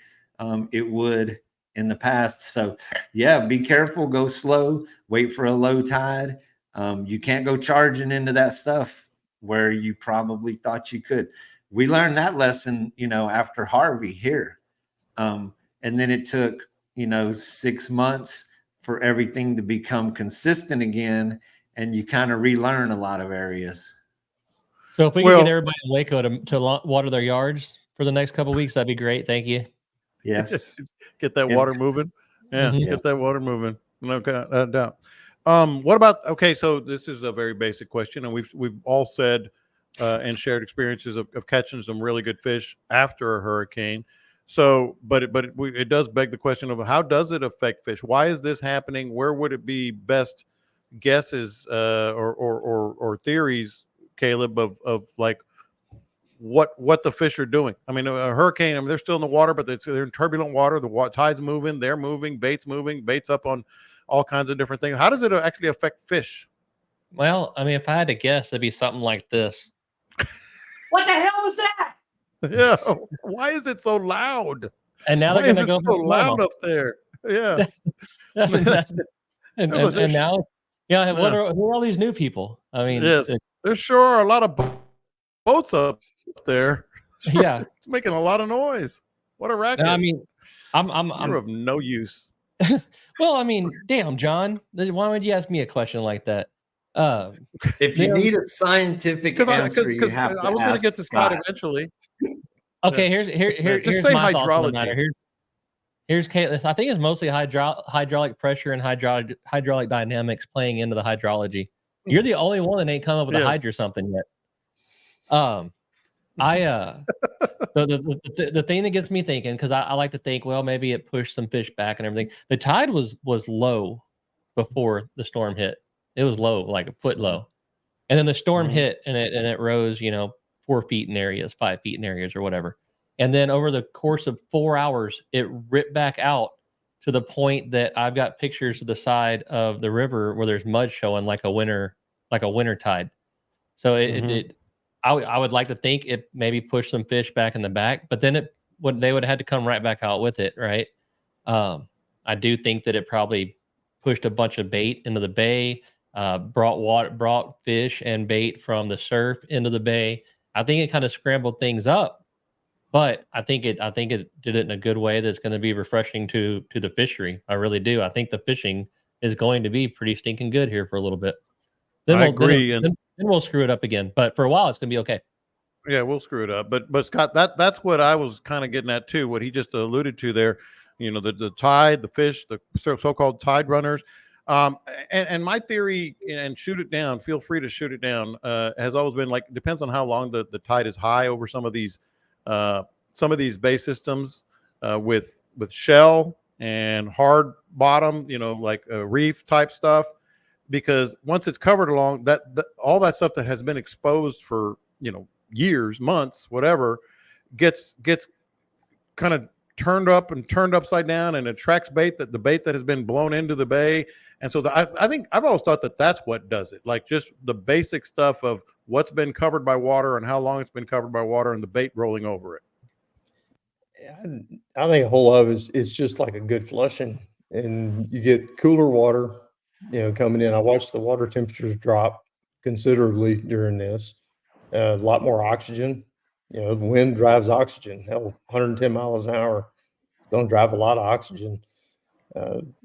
it would in the past. So yeah, be careful, go slow, wait for a low tide. You can't go charging into that stuff where you probably thought you could. We learned that lesson, after Harvey here. And then it took, 6 months for everything to become consistent again. And you kind of relearn a lot of areas. So if we could get everybody in Waco to water their yards for the next couple of weeks, that'd be great. Thank you. Yes. Get that water moving. Yeah, Mhm. get that water moving. No doubt. What about, okay, so this is a very basic question, and we've all said and shared experiences of catching some really good fish after a hurricane. So, but it does beg the question of how does it affect fish? Why is this happening? Where would it be best guesses or theories, Caleb, of like what the fish are doing? I mean, a hurricane, I mean, they're still in the water, but they're in turbulent water. The tide's moving, they're moving, bait's up on all kinds of different things. How does it actually affect fish? Well, I mean, if I had to guess, it'd be something like this. What the hell was that? Yeah. Why is it so loud? And now Why they're is going to it go so loud up there? Yeah. and now, yeah. Who are all these new people? I mean, yes, there sure are a lot of boats up there. Sure. Yeah, it's making a lot of noise. What a racket! I mean, I'm of no use. Well, I mean, damn, John, why would you ask me a question like that? If you need a scientific answer, you have to I was going to get to Scott eventually. Okay, here's say my hydrology. thoughts on the matter. Here's Caitlin. I think it's mostly hydraulic pressure and hydraulic dynamics playing into the hydrology. You're the only one that ain't come up with a hydra something yet. The thing that gets me thinking, because I like to think, well, maybe it pushed some fish back and everything. The tide was low before the storm hit. It was low, like a foot low, and then the storm hit and it rose, 4 feet in areas, 5 feet in areas, or whatever. And then over the course of 4 hours, it ripped back out to the point that I've got pictures of the side of the river where there's mud showing like a winter tide. So I would like to think it maybe pushed some fish back in the back, but then they would have had to come right back out with it, right? I do think that it probably pushed a bunch of bait into the bay, brought fish and bait from the surf into the bay. I think it kind of scrambled things up, but I think it did it in a good way that's going to be refreshing to the fishery. I really do. I think the fishing is going to be pretty stinking good here for a little bit. Then I agree. Then we'll screw it up again. But for a while, it's going to be okay. Yeah, we'll screw it up. But Scott, that's what I was kind of getting at too. What he just alluded to there, the tide, the fish, the so-called tide runners. And my theory, and shoot it down, feel free to shoot it down, has always been like, depends on how long the tide is high over some of these bay systems with shell and hard bottom, like reef type stuff. Because once it's covered along all that stuff that has been exposed for, years, months, whatever, gets kind of turned up and turned upside down and attracts the bait that has been blown into the bay. And so I think I've always thought that that's what does it. Like just the basic stuff of what's been covered by water and how long it's been covered by water and the bait rolling over it. I think a whole lot of it is just like a good flushing, and you get cooler water, coming in. I watched the water temperatures drop considerably during this. A lot more oxygen. The wind drives oxygen. Hell, 110 miles an hour is going to drive a lot of oxygen.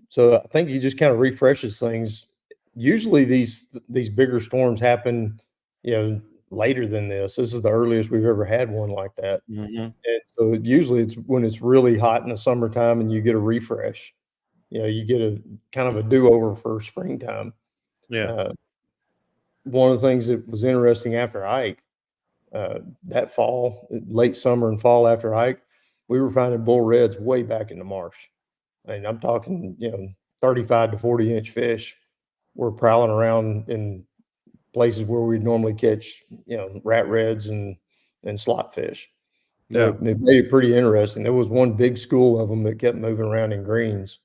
So I think he just kind of refreshes things. Usually these bigger storms happen, later than this. This is the earliest we've ever had one like that. And so usually it's when it's really hot in the summertime and you get a refresh. You get a kind of a do-over for springtime. Yeah. One of the things that was interesting after Ike, that fall, late summer and fall after Ike, we were finding bull reds way back in the marsh. I mean, I'm talking, 35 to 40-inch fish were prowling around in places where we'd normally catch, rat reds and slot fish. Yeah. It made it pretty interesting. There was one big school of them that kept moving around in greens,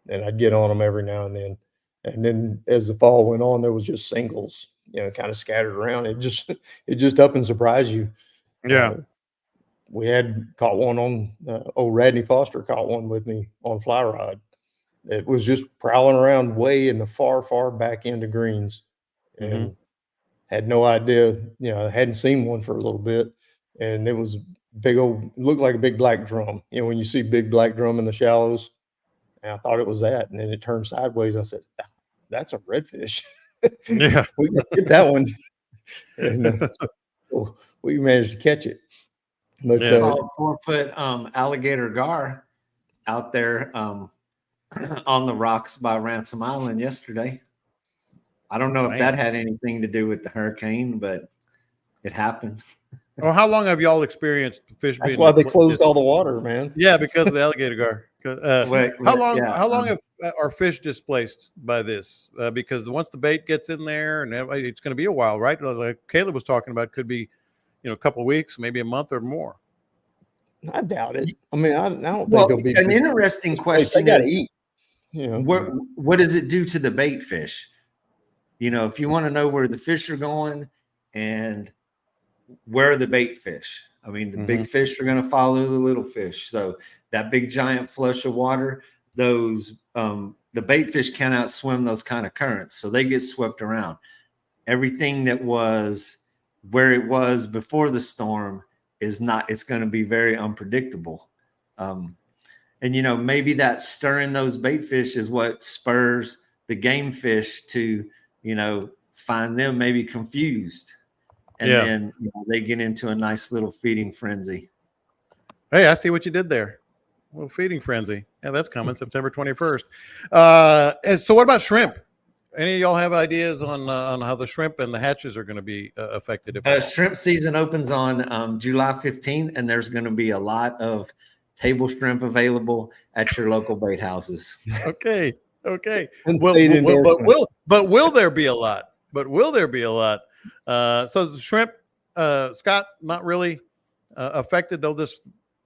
and I'd get on them every now and then. And then as the fall went on, there was just singles, kind of scattered around. It just up and surprise you. Yeah. we had caught one on old Radney Foster caught one with me on fly rod. It was just prowling around way in the far back end of greens, and had no idea, hadn't seen one for a little bit. And it was big old, looked like a big black drum. When you see big black drum in the shallows, and I thought it was that. And then it turned sideways. I said, that's a redfish. Yeah. We can get that one. And so we managed to catch it. But Yeah. Saw a 4-foot alligator gar out there on the rocks by Ransom Island yesterday. I don't know if that had anything to do with the hurricane, but it happened. Oh, how long have y'all experienced fish that's being? why they closed all the water, man. Yeah, because of the alligator gar. Wait, How long? yeah, How long are fish displaced by this? Because once the bait gets in there, and it's going to be a while, right? Like Caleb was talking about, could be, a couple of weeks, maybe a month or more. I doubt it. I mean, I don't think well, they'll be an interesting they question got is, to eat. what does it do to the bait fish? If you want to know where the fish are going and where are the bait fish, I mean, the big fish are going to follow the little fish. So that big giant flush of water, those the bait fish cannot swim those kind of currents, so they get swept around. Everything that was where it was before the storm is not. It's going to be very unpredictable. And maybe that stirring those bait fish is what spurs the game fish to find them maybe confused, and then they get into a nice little feeding frenzy. Hey, I see what you did there. A little feeding frenzy. Yeah, that's coming September 21st. And so what about shrimp? Any of y'all have ideas on how the shrimp and the hatches are going to be affected? Shrimp season opens on July 15th, and there's going to be a lot of table shrimp available at your local bait houses. Okay. Well, but will there be a lot? So the shrimp, Scott, not really affected. They'll just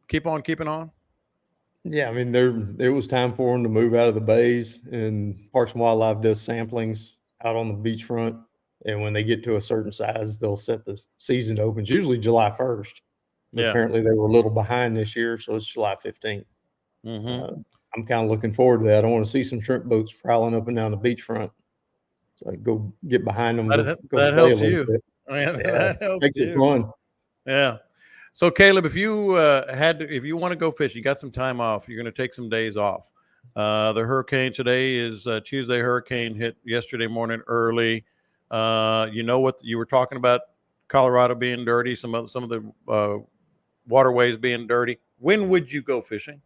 keep on keeping on. Yeah, I mean, it was time for them to move out of the bays, and Parks and Wildlife does samplings out on the beachfront. And when they get to a certain size, they'll set the season to open. It's usually July 1st. Yeah. Apparently, they were a little behind this year, so it's July 15th. I'm kind of looking forward to that. I want to see some shrimp boats prowling up and down the beachfront, so I can go get behind them. That play helps a little you. bit. That helps makes you. it fun. Yeah. So Caleb, if you if you want to go fish, you got some time off, you're going to take some days off. The hurricane today is Tuesday. Hurricane hit yesterday morning early. What you were talking about, Colorado being dirty, some of the waterways being dirty. When would you go fishing?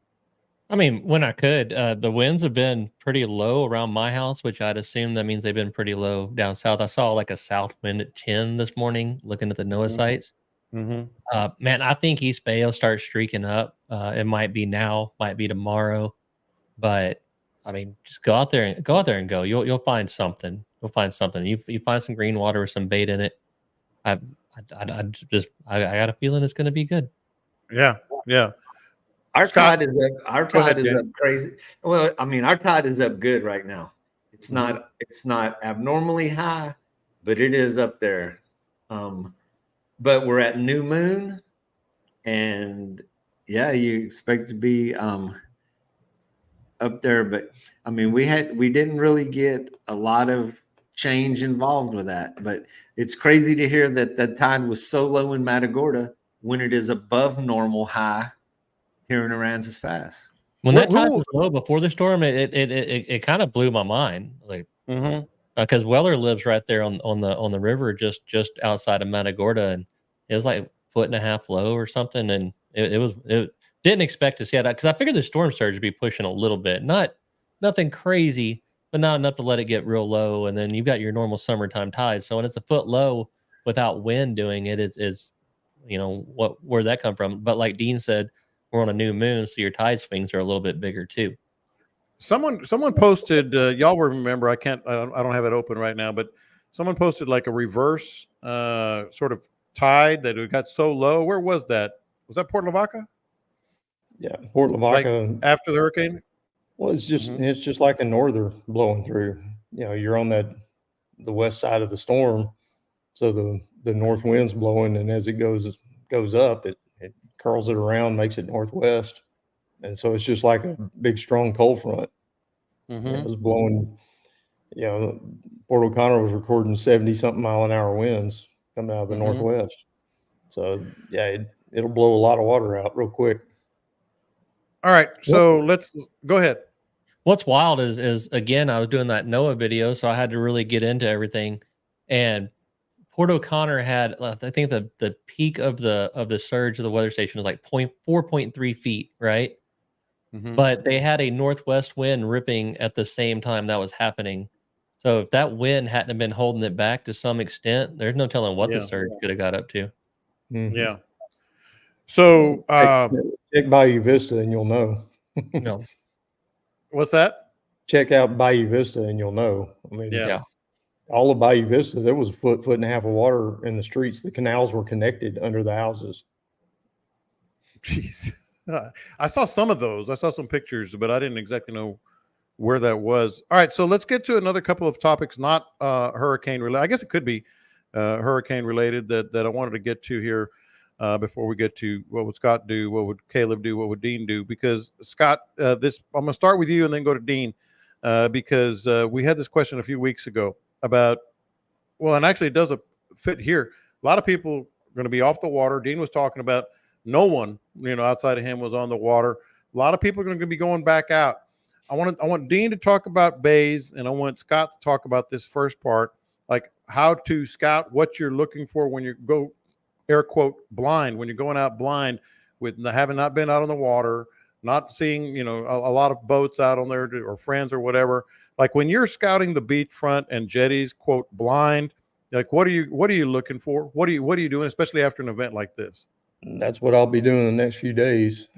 I mean, when I could. The winds have been pretty low around my house, which I'd assume that means they've been pretty low down south. I saw like a south wind at 10 this morning looking at the NOAA sites. Man, I think East Bay will start streaking up. It might be now, might be tomorrow, but I mean, just go out there and go. You'll find something. You'll find something. You find some green water with some bait in it. I got a feeling it's going to be good. Yeah. Our Scott, tide is up. Our tide is up crazy. Well, I mean, our tide is up good right now. It's not abnormally high, but it is up there. But we're at new moon, and you expect to be up there. But I mean, we didn't really get a lot of change involved with that. But it's crazy to hear that the tide was so low in Matagorda when it is above normal high here in Aransas Pass. When that tide was low before the storm, it kind of blew my mind. Like, because Weller lives right there on the river, just outside of Matagorda, and it was like 1.5 foot low or something, and it didn't expect to see that, because I figured the storm surge would be pushing a little bit, nothing crazy, but not enough to let it get real low, and then you've got your normal summertime tides. So when it's a foot low without wind doing it, is where'd that come from? But like Dean said, we're on a new moon, so your tide swings are a little bit bigger too. Someone posted, y'all will remember, I don't have it open right now, but someone posted like a reverse sort of tide that it got so low. Where was that? Was that Port Lavaca? Yeah, Port Lavaca. Like after the hurricane? Well, it's just like a norther blowing through. You're on the west side of the storm, so the north wind's blowing, and as it goes up, it curls it around, makes it northwest. And so it's just like a big, strong cold front. It was blowing, Port O'Connor was recording 70-something mile-an-hour winds coming out of the northwest. So, yeah, it'll blow a lot of water out real quick. All right. So let's go ahead. What's wild is again, I was doing that NOAA video, so I had to really get into everything. And Port O'Connor had, I think the peak of the surge of the weather station was like 4.3 feet, right? But they had a northwest wind ripping at the same time that was happening. So if that wind hadn't have been holding it back to some extent, there's no telling what the surge could have got up to. Yeah. So check Bayou Vista and you'll know. No. What's that? Check out Bayou Vista and you'll know. I mean, Yeah. all of Bayou Vista, there was a foot and a half of water in the streets. The canals were connected under the houses. Jeez. I saw some of those. I saw some pictures, but I didn't exactly know where that was. All right, so let's get to another couple of topics, not hurricane related. I guess it could be hurricane related that I wanted to get to here before we get to what would Scott do, what would Caleb do, what would Dean do? Because Scott, I'm going to start with you and then go to Dean because we had this question a few weeks ago about, well, and actually it does fit here. A lot of people are going to be off the water. Dean was talking about no one, outside of him was on the water. A lot of people are going to be going back out. I want Dean to talk about bays, and I want Scott to talk about this first part, like how to scout what you're looking for when you go, air quote, blind, when you're going out blind with having not been out on the water, not seeing, a lot of boats out on there or friends or whatever. Like when you're scouting the beachfront and jetties, quote, blind, like what are you looking for? What are you doing, especially after an event like this? That's what I'll be doing the next few days.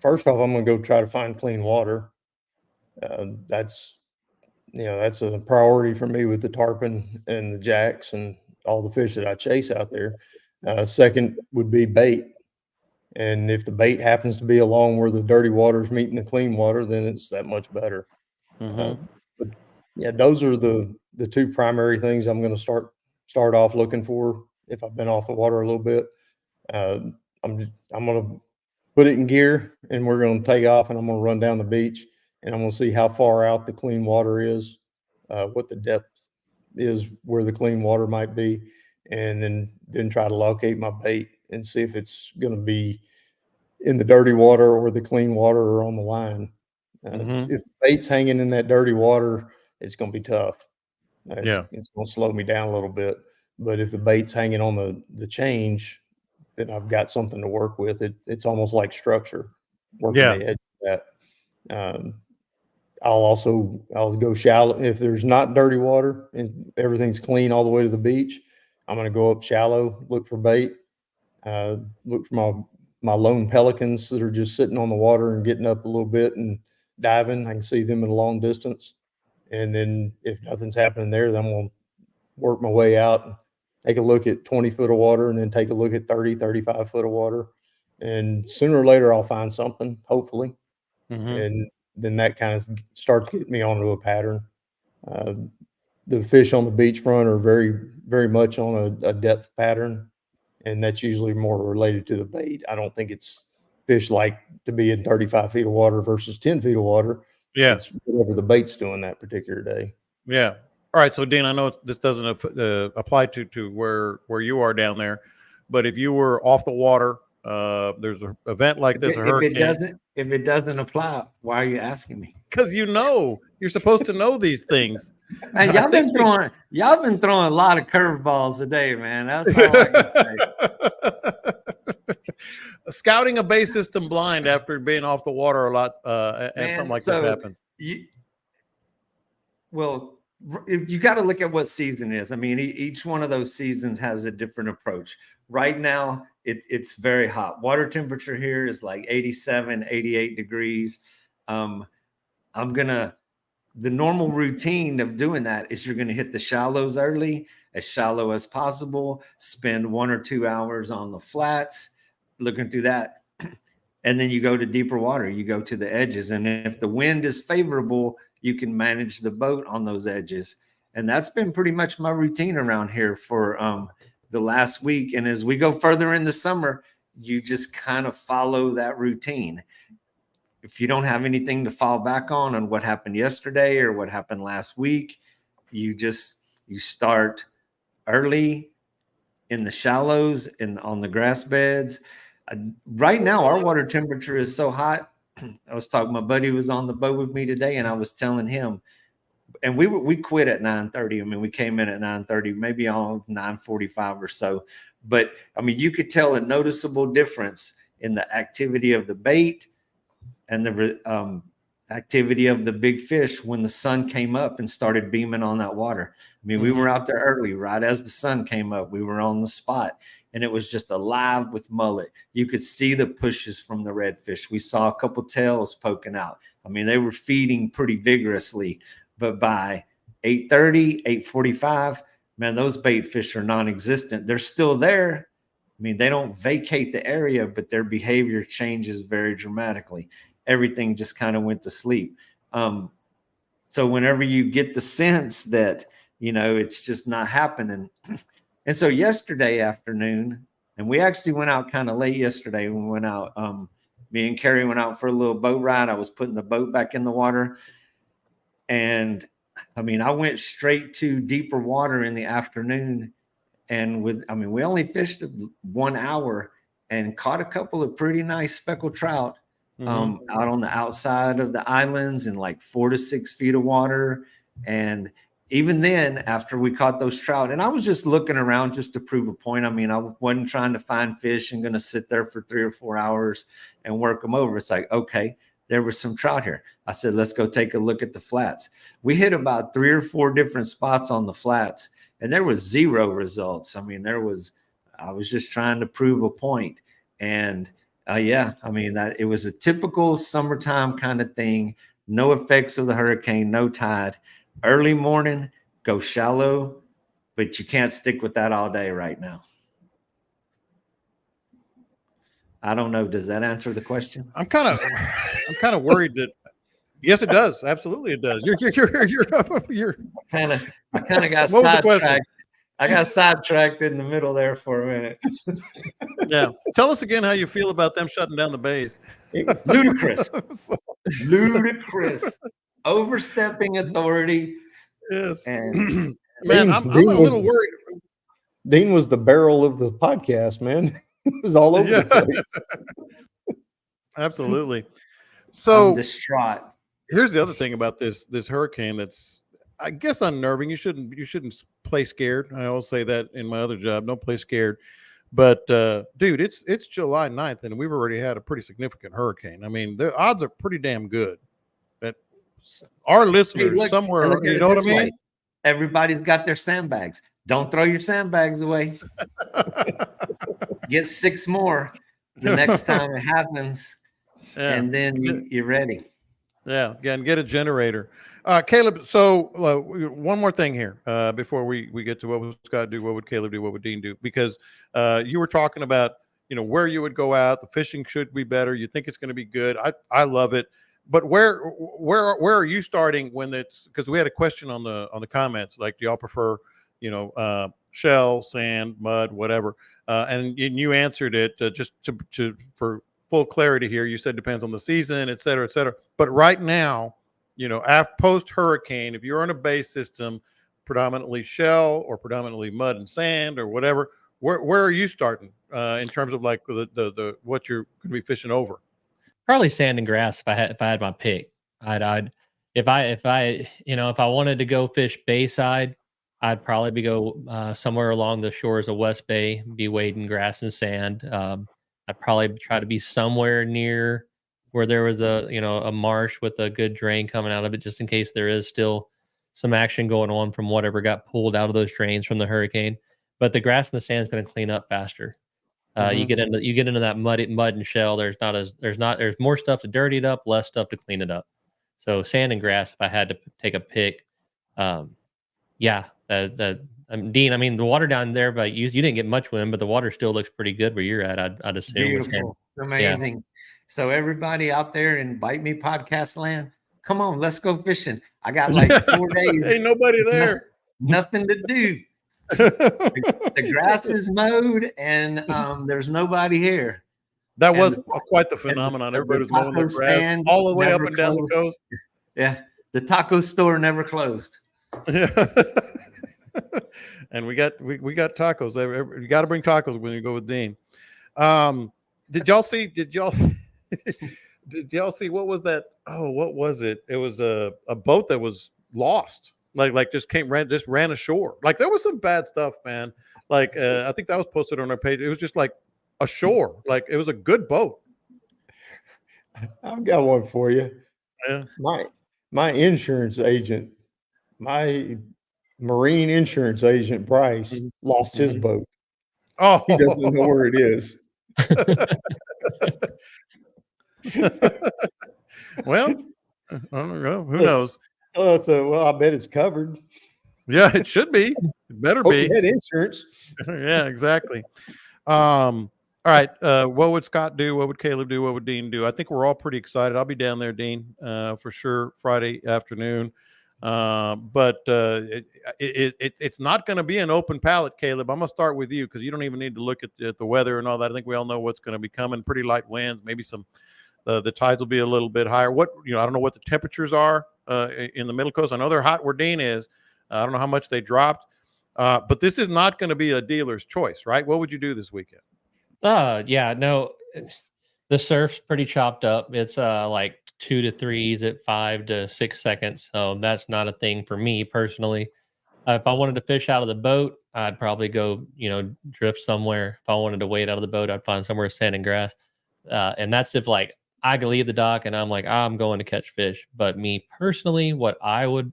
First off, I'm going to go try to find clean water. That's a priority for me with the tarpon and the jacks and all the fish that I chase out there. Second would be bait. And if the bait happens to be along where the dirty water is meeting the clean water, then it's that much better. But yeah, those are the two primary things I'm going to start off looking for if I've been off the water a little bit. I'm going to put it in gear and we're going to take off and I'm going to run down the beach and I'm going to see how far out the clean water is, what the depth is where the clean water might be, and then try to locate my bait and see if it's going to be in the dirty water or the clean water or on the line. If the bait's hanging in that dirty water, it's going to be tough. It's going to slow me down a little bit. But if the bait's hanging on the change, then I've got something to work with. It's almost like structure, working the edge of that. I'll go shallow. If there's not dirty water and everything's clean all the way to the beach, I'm going to go up shallow, look for bait, look for my lone pelicans that are just sitting on the water and getting up a little bit and diving. I can see them at a long distance. And then if nothing's happening there, then I'm going to work my way out and take a look at 20 foot of water and then take a look at 30, 35 foot of water. And sooner or later, I'll find something, hopefully. And then that kind of starts getting me onto a pattern. The fish on the beachfront are very, very much on a depth pattern. And that's usually more related to the bait. I don't think it's fish like to be in 35 feet of water versus 10 feet of water. Yeah. It's whatever the bait's doing that particular day. Yeah. All right. So, Dean, I know this doesn't apply to where you are down there, but if you were off the water, there's an event like this, a hurricane. If it doesn't apply, why are you asking me? Because you're supposed to know these things. Man, y'all been throwing a lot of curveballs today, man. That's all I can say. Scouting a bay system blind after being off the water a lot, and something like this happens. You got to look at what season it is. I mean, each one of those seasons has a different approach. Right now, it's very hot. Water temperature here is like 87, 88 degrees. The normal routine of doing that is you're going to hit the shallows early, as shallow as possible, spend 1 or 2 hours on the flats, looking through that. And then you go to deeper water, you go to the edges. And if the wind is favorable, you can manage the boat on those edges. And that's been pretty much my routine around here for the last week. And as we go further in the summer, you just kind of follow that routine. If you don't have anything to fall back on what happened yesterday or what happened last week, you start early in the shallows and on the grass beds. Right now, our water temperature is so hot. I was talking, my buddy was on the boat with me today, and I was telling him, and we quit at 9:30. I mean, we came in at 9:30, maybe on 9:45 or so. But I mean, you could tell a noticeable difference in the activity of the bait and the activity of the big fish when the sun came up and started beaming on that water. I mean, we were out there early, right as the sun came up. We were on the spot, and it was just alive with mullet. You could see the pushes from the redfish. We saw a couple tails poking out. I mean, they were feeding pretty vigorously, but by 8:30, 8:45, man, those bait fish are non-existent. They're still there. I mean, they don't vacate the area, but their behavior changes very dramatically. Everything just kind of went to sleep. So whenever you get the sense that, you know, it's just not happening. And so yesterday afternoon, and we actually went out kind of late yesterday when we went out. Me and Carrie went out for a little boat ride. I was putting the boat back in the water. And I mean, I went straight to deeper water in the afternoon. And we only fished 1 hour and caught a couple of pretty nice speckled trout. Out on the outside of the islands in like 4 to 6 feet of water. And even then, after we caught those trout, and I was just looking around just to prove a point. I mean, I wasn't trying to find fish and going to sit there for 3 or 4 hours and work them over. It's like, okay, there was some trout here. I said, let's go take a look at the flats. We hit about 3 or 4 different spots on the flats, and there was 0 results. I mean, I was just trying to prove a point. And yeah, I mean, that it was a typical summertime kind of thing. No effects of the hurricane, no tide. Early morning, go shallow, but you can't stick with that all day right now. I don't know. Does that answer the question? I'm kind of worried that. Yes, it does. Absolutely, it does. You're I kind of got What was the question? sidetracked. I got sidetracked in the middle there for a minute. Yeah. Tell us again how you feel about them shutting down the bays. Ludicrous. Ludicrous. Overstepping authority. Yes. And Man, I'm a little worried. Dean was the barrel of the podcast, man. It was all over the place. Absolutely. So I'm distraught. here's the other thing about this hurricane that's, I guess, unnerving. You shouldn't play scared. I always say that in my other job. Don't play scared. But dude, it's July 9th, and we've already had a pretty significant hurricane. I mean, the odds are pretty damn good that our listeners somewhere, you know what I mean? Way. Everybody's got their sandbags. Don't throw your sandbags away. Get 6 more the next time it happens, and then you're ready. Yeah, again, get a generator. Caleb, so one more thing here before we get to what would Scott do, what would Caleb do, what would Dean do? Because you were talking about, you know, where you would go out. The fishing should be better. You think it's going to be good. I love it. But where are you starting when it's, because we had a question on the comments, like, do y'all prefer, you know, shell, sand, mud, whatever? And you answered it just for full clarity here. You said depends on the season, et cetera, et cetera. But right now, you know, post hurricane, if you're on a base system, predominantly shell or predominantly mud and sand or whatever, where are you starting in terms of like the what you're going to be fishing over? Probably sand and grass if I had my pick. If I wanted to go fish Bayside, I'd probably go somewhere along the shores of West Bay, be wading grass and sand. I'd probably try to be somewhere near where there was a marsh with a good drain coming out of it, just in case there is still some action going on from whatever got pulled out of those drains from the hurricane. But the grass and the sand is going to clean up faster. You get into that mud and shell. There's more stuff to dirty it up, less stuff to clean it up. So sand and grass, if I had to take a pick, Dean, I mean, the water down there, but you didn't get much wind, but the water still looks pretty good where you're at. I'd assume. Beautiful, amazing. Yeah. So everybody out there in Bite Me podcast land, come on, let's go fishing. I got like 4 days. Ain't nobody there. Nothing to do. The grass is mowed, and there's nobody here. That And was the- quite the and phenomenon. the Everybody was mowing the taco grass stand all the way up never and down the closed. coast. Yeah, the taco store never closed. Yeah. And we got tacos. You got to bring tacos when you go with Dean. Did y'all see what was that? Oh, what was it? It was a boat that was lost. Like just ran ashore. Like there was some bad stuff, man. Like I think that was posted on our page. It was just like ashore. Like it was a good boat. I've got one for you. Yeah. My insurance agent, my marine insurance agent, Bryce, lost his boat. Oh, He doesn't know where it is. Well, I don't know. Who knows? So, well, I bet it's covered. Yeah, it should be. It better Hope be. you had insurance. Yeah, exactly. All right. What would Scott do? What would Caleb do? What would Dean do? I think we're all pretty excited. I'll be down there, Dean, for sure, Friday afternoon. But it's not going to be an open pallet, Caleb. I'm going to start with you because you don't even need to look at the weather and all that. I think we all know what's going to be coming. Pretty light winds, maybe some. The tides will be a little bit higher. I don't know what the temperatures are in the Middle Coast. I know they're hot where Dean is. I don't know how much they dropped. But this is not going to be a dealer's choice, right? What would you do this weekend? Yeah, no, the surf's pretty chopped up. It's like 2 to 3s at 5 to 6 seconds. So that's not a thing for me personally. If I wanted to fish out of the boat, I'd probably go, drift somewhere. If I wanted to wade out of the boat, I'd find somewhere sand and grass. And that's if like I could leave the dock and I'm like, I'm going to catch fish. But me personally, what I would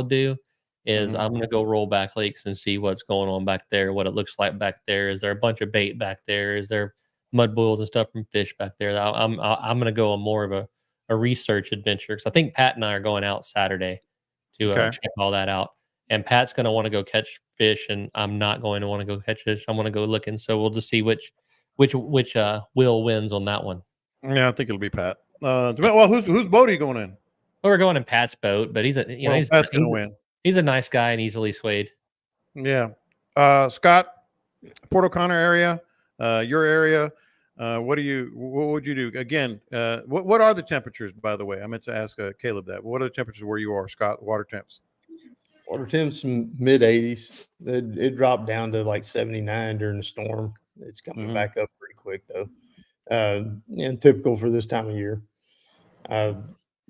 do is I'm going to go roll back lakes and see what's going on back there, what it looks like back there. Is there a bunch of bait back there? Is there mud boils and stuff from fish back there? I'm going to go on more of a research adventure. Because I think Pat and I are going out Saturday to check all that out. And Pat's going to want to go catch fish, and I'm not going to want to go catch fish. I'm going to go looking. So we'll just see which Will wins on that one. Yeah, I think it'll be Pat. Well, whose boat are you going in? Well, we're going in Pat's boat, but he's Pat's going to win. He's a nice guy and easily swayed. Yeah. Scott, Port O'Connor area, your area. What would you do? Again, what are the temperatures, by the way? I meant to ask Caleb that. What are the temperatures where you are, Scott, water temps? Water temps mid 80s. It dropped down to like 79 during the storm. It's coming back up pretty quick though. And typical for this time of year.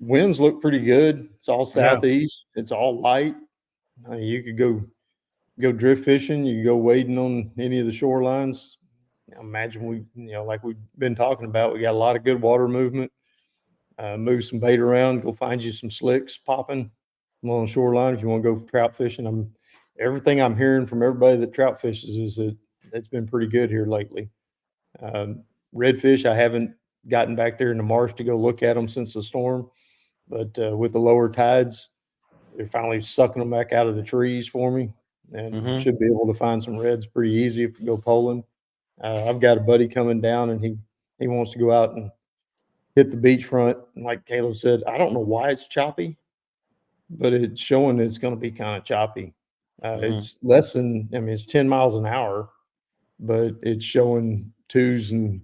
Winds look pretty good. It's all southeast. It's all light. You could go drift fishing. You could go wading on any of the shorelines. I imagine like we've been talking about, we got a lot of good water movement. Move some bait around. Go find you some slicks popping along the shoreline if you want to go trout fishing. Everything I'm hearing from everybody that trout fishes is that it's been pretty good here lately. Redfish, I haven't gotten back there in the marsh to go look at them since the storm, but with the lower tides, they're finally sucking them back out of the trees for me, and should be able to find some reds pretty easy if you go poling. I've got a buddy coming down, and he wants to go out and hit the beachfront. And like Caleb said, I don't know why it's choppy, but it's showing it's going to be kind of choppy. It's less than, it's 10 miles an hour, but it's showing 2s and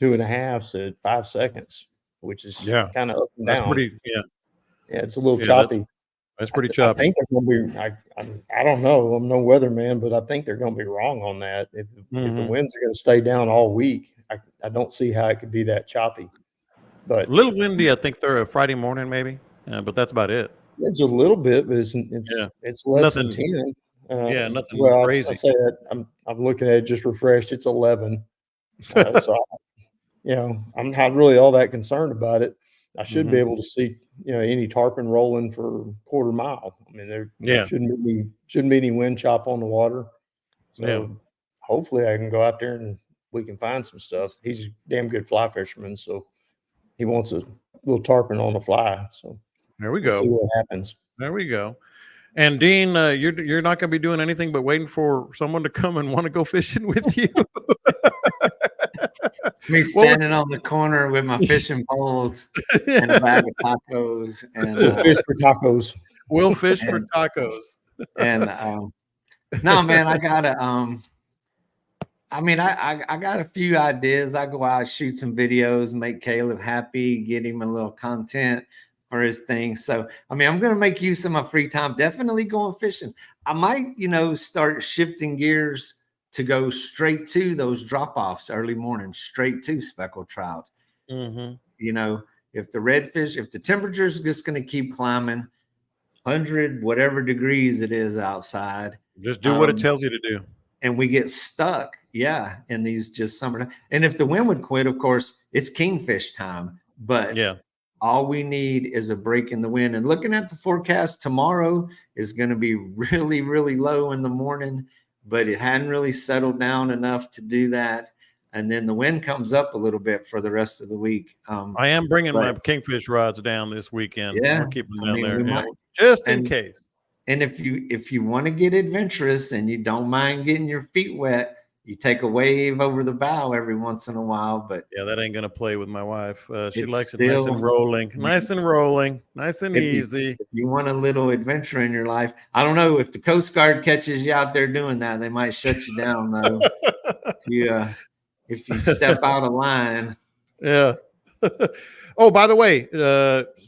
2.5s at 5 seconds, which is kind of up and down. That's pretty, yeah, it's a little choppy. That's pretty choppy. I think they're going to be, I don't know, I'm no weatherman, but I think they're going to be wrong on that. If the winds are going to stay down all week, I don't see how it could be that choppy. But a little windy, I think they're a Friday morning maybe, but that's about it. It's a little bit, but it's less than 10. Nothing crazy. I say that I'm looking at it just refreshed. It's 11. So I'm not really all that concerned about it. I should be able to see any tarpon rolling for a quarter mile. There shouldn't be any wind chop on the water. So hopefully I can go out there and we can find some stuff. He's a damn good fly fisherman, so he wants a little tarpon on the fly. So there we go. We'll see what happens. There we go. And Dean, you're not going to be doing anything but waiting for someone to come and want to go fishing with you. Me standing on the corner with my fishing poles and a bag of tacos. And we'll fish for tacos. We'll fish for tacos. And No, man, I gotta I got a few ideas. I go out, shoot some videos, make Caleb happy, get him a little content for his thing. So, I mean, I'm going to make use of my free time. Definitely going fishing. I might, start shifting gears to go straight to those drop-offs early morning, straight to speckled trout. Mm-hmm. If the redfish, if the temperature is just going to keep climbing, 100 whatever degrees it is outside, Just do what it tells you to do. and we get stuck, in these just summer. And if the wind would quit, of course, it's kingfish time. But Yeah. all we need is a break in the wind. And looking at the forecast, tomorrow is going to be really, really low in the morning, but it hadn't really settled down enough to do that. And then the wind comes up a little bit for the rest of the week. I am bringing my kingfish rods down this weekend. Yeah, I'll keep them down there, might, just in case. And if you want to get adventurous and you don't mind getting your feet wet, you take a wave over the bow every once in a while. But yeah, that ain't gonna play with my wife. She likes it still, nice and rolling, nice and easy. If you want a little adventure in your life, I don't know if the Coast Guard catches you out there doing that, they might shut you down though. If you step out of line. Yeah. Oh, by the way,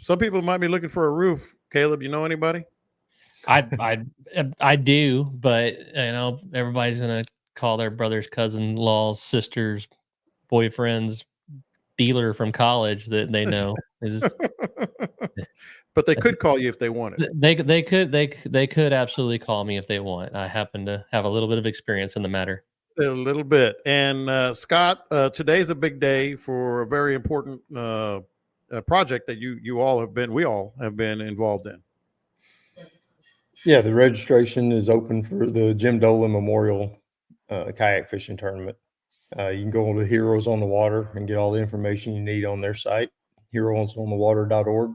some people might be looking for a roof. Caleb, you know anybody? I do, but everybody's gonna call their brothers, cousin-in-laws, sisters, boyfriends, dealer from college that they know. But they could call you if they wanted. They could absolutely call me if they want. I happen to have a little bit of experience in the matter. A little bit. And Scott, today's a big day for a very important project that we all have been involved in. Yeah, the registration is open for the Jim Dolan Memorial kayak fishing tournament. You can go to Heroes on the Water and get all the information you need on their site, heroesonthewater.org,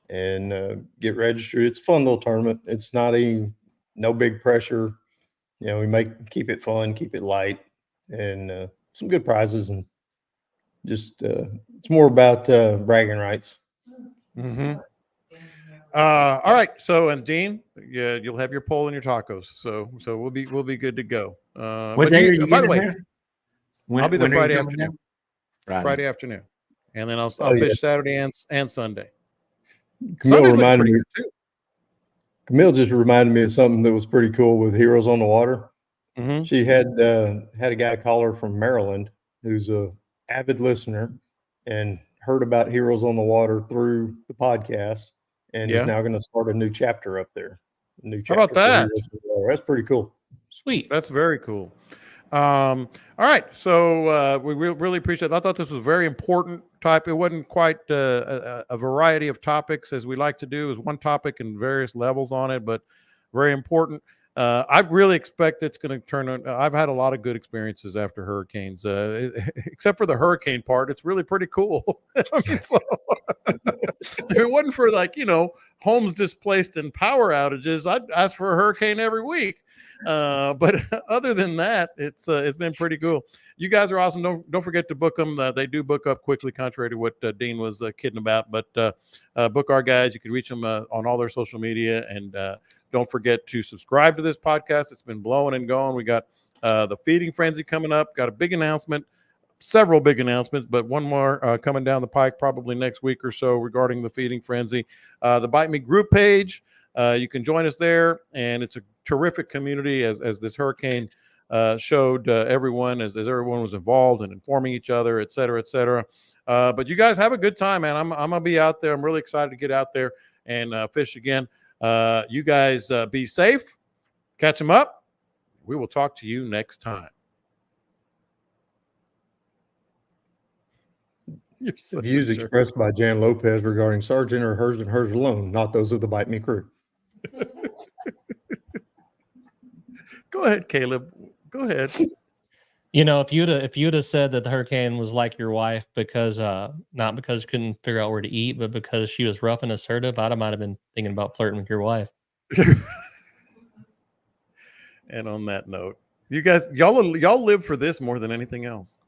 and get registered. It's a fun little tournament. It's no big pressure. We keep it fun, keep it light, and some good prizes, and just it's more about bragging rights. Mm-hmm. All right. So, and Dean, you'll have your pole and your tacos. So we'll be good to go. What day are you? By the way, here? I'll be there Friday afternoon. Friday afternoon, and then I'll fish Saturday and Sunday. Camille just reminded me of something that was pretty cool with Heroes on the Water. Mm-hmm. She had a guy call her from Maryland who's a avid listener and heard about Heroes on the Water through the podcast, and is now going to start a new chapter up there. How about that? That's pretty cool. Sweet. That's very cool. All right. So we really appreciate it. I thought this was a very important type. It wasn't quite a variety of topics as we like to do. It was one topic and various levels on it, but very important. I really expect it's going to turn on. I've had a lot of good experiences after hurricanes, except for the hurricane part. It's really pretty cool. If it wasn't for homes displaced and power outages, I'd ask for a hurricane every week. But other than that, it's been pretty cool. You guys are awesome. Don't forget to book them. They do book up quickly, contrary to what Dean was kidding about. But book our guys. You can reach them on all their social media, and don't forget to subscribe to this podcast. It's been blowing and going. We got the feeding frenzy coming up. Got a big announcement. Several big announcements, but one more coming down the pike probably next week or so regarding the feeding frenzy. The Bite Me group page. You can join us there, and it's a terrific community as this hurricane showed everyone, as everyone was involved and informing each other, et cetera, et cetera. But you guys have a good time, man. I'm going to be out there. I'm really excited to get out there and fish again. You guys be safe. Catch them up. We will talk to you next time. The views expressed by Jan Lopez regarding Sergeant or hers and hers alone, not those of the Bite Me crew. Go ahead, Caleb. Go ahead. If you'd have said that the hurricane was like your wife because not because she couldn't figure out where to eat, but because she was rough and assertive, I might have been thinking about flirting with your wife. And on that note, you guys, y'all live for this more than anything else.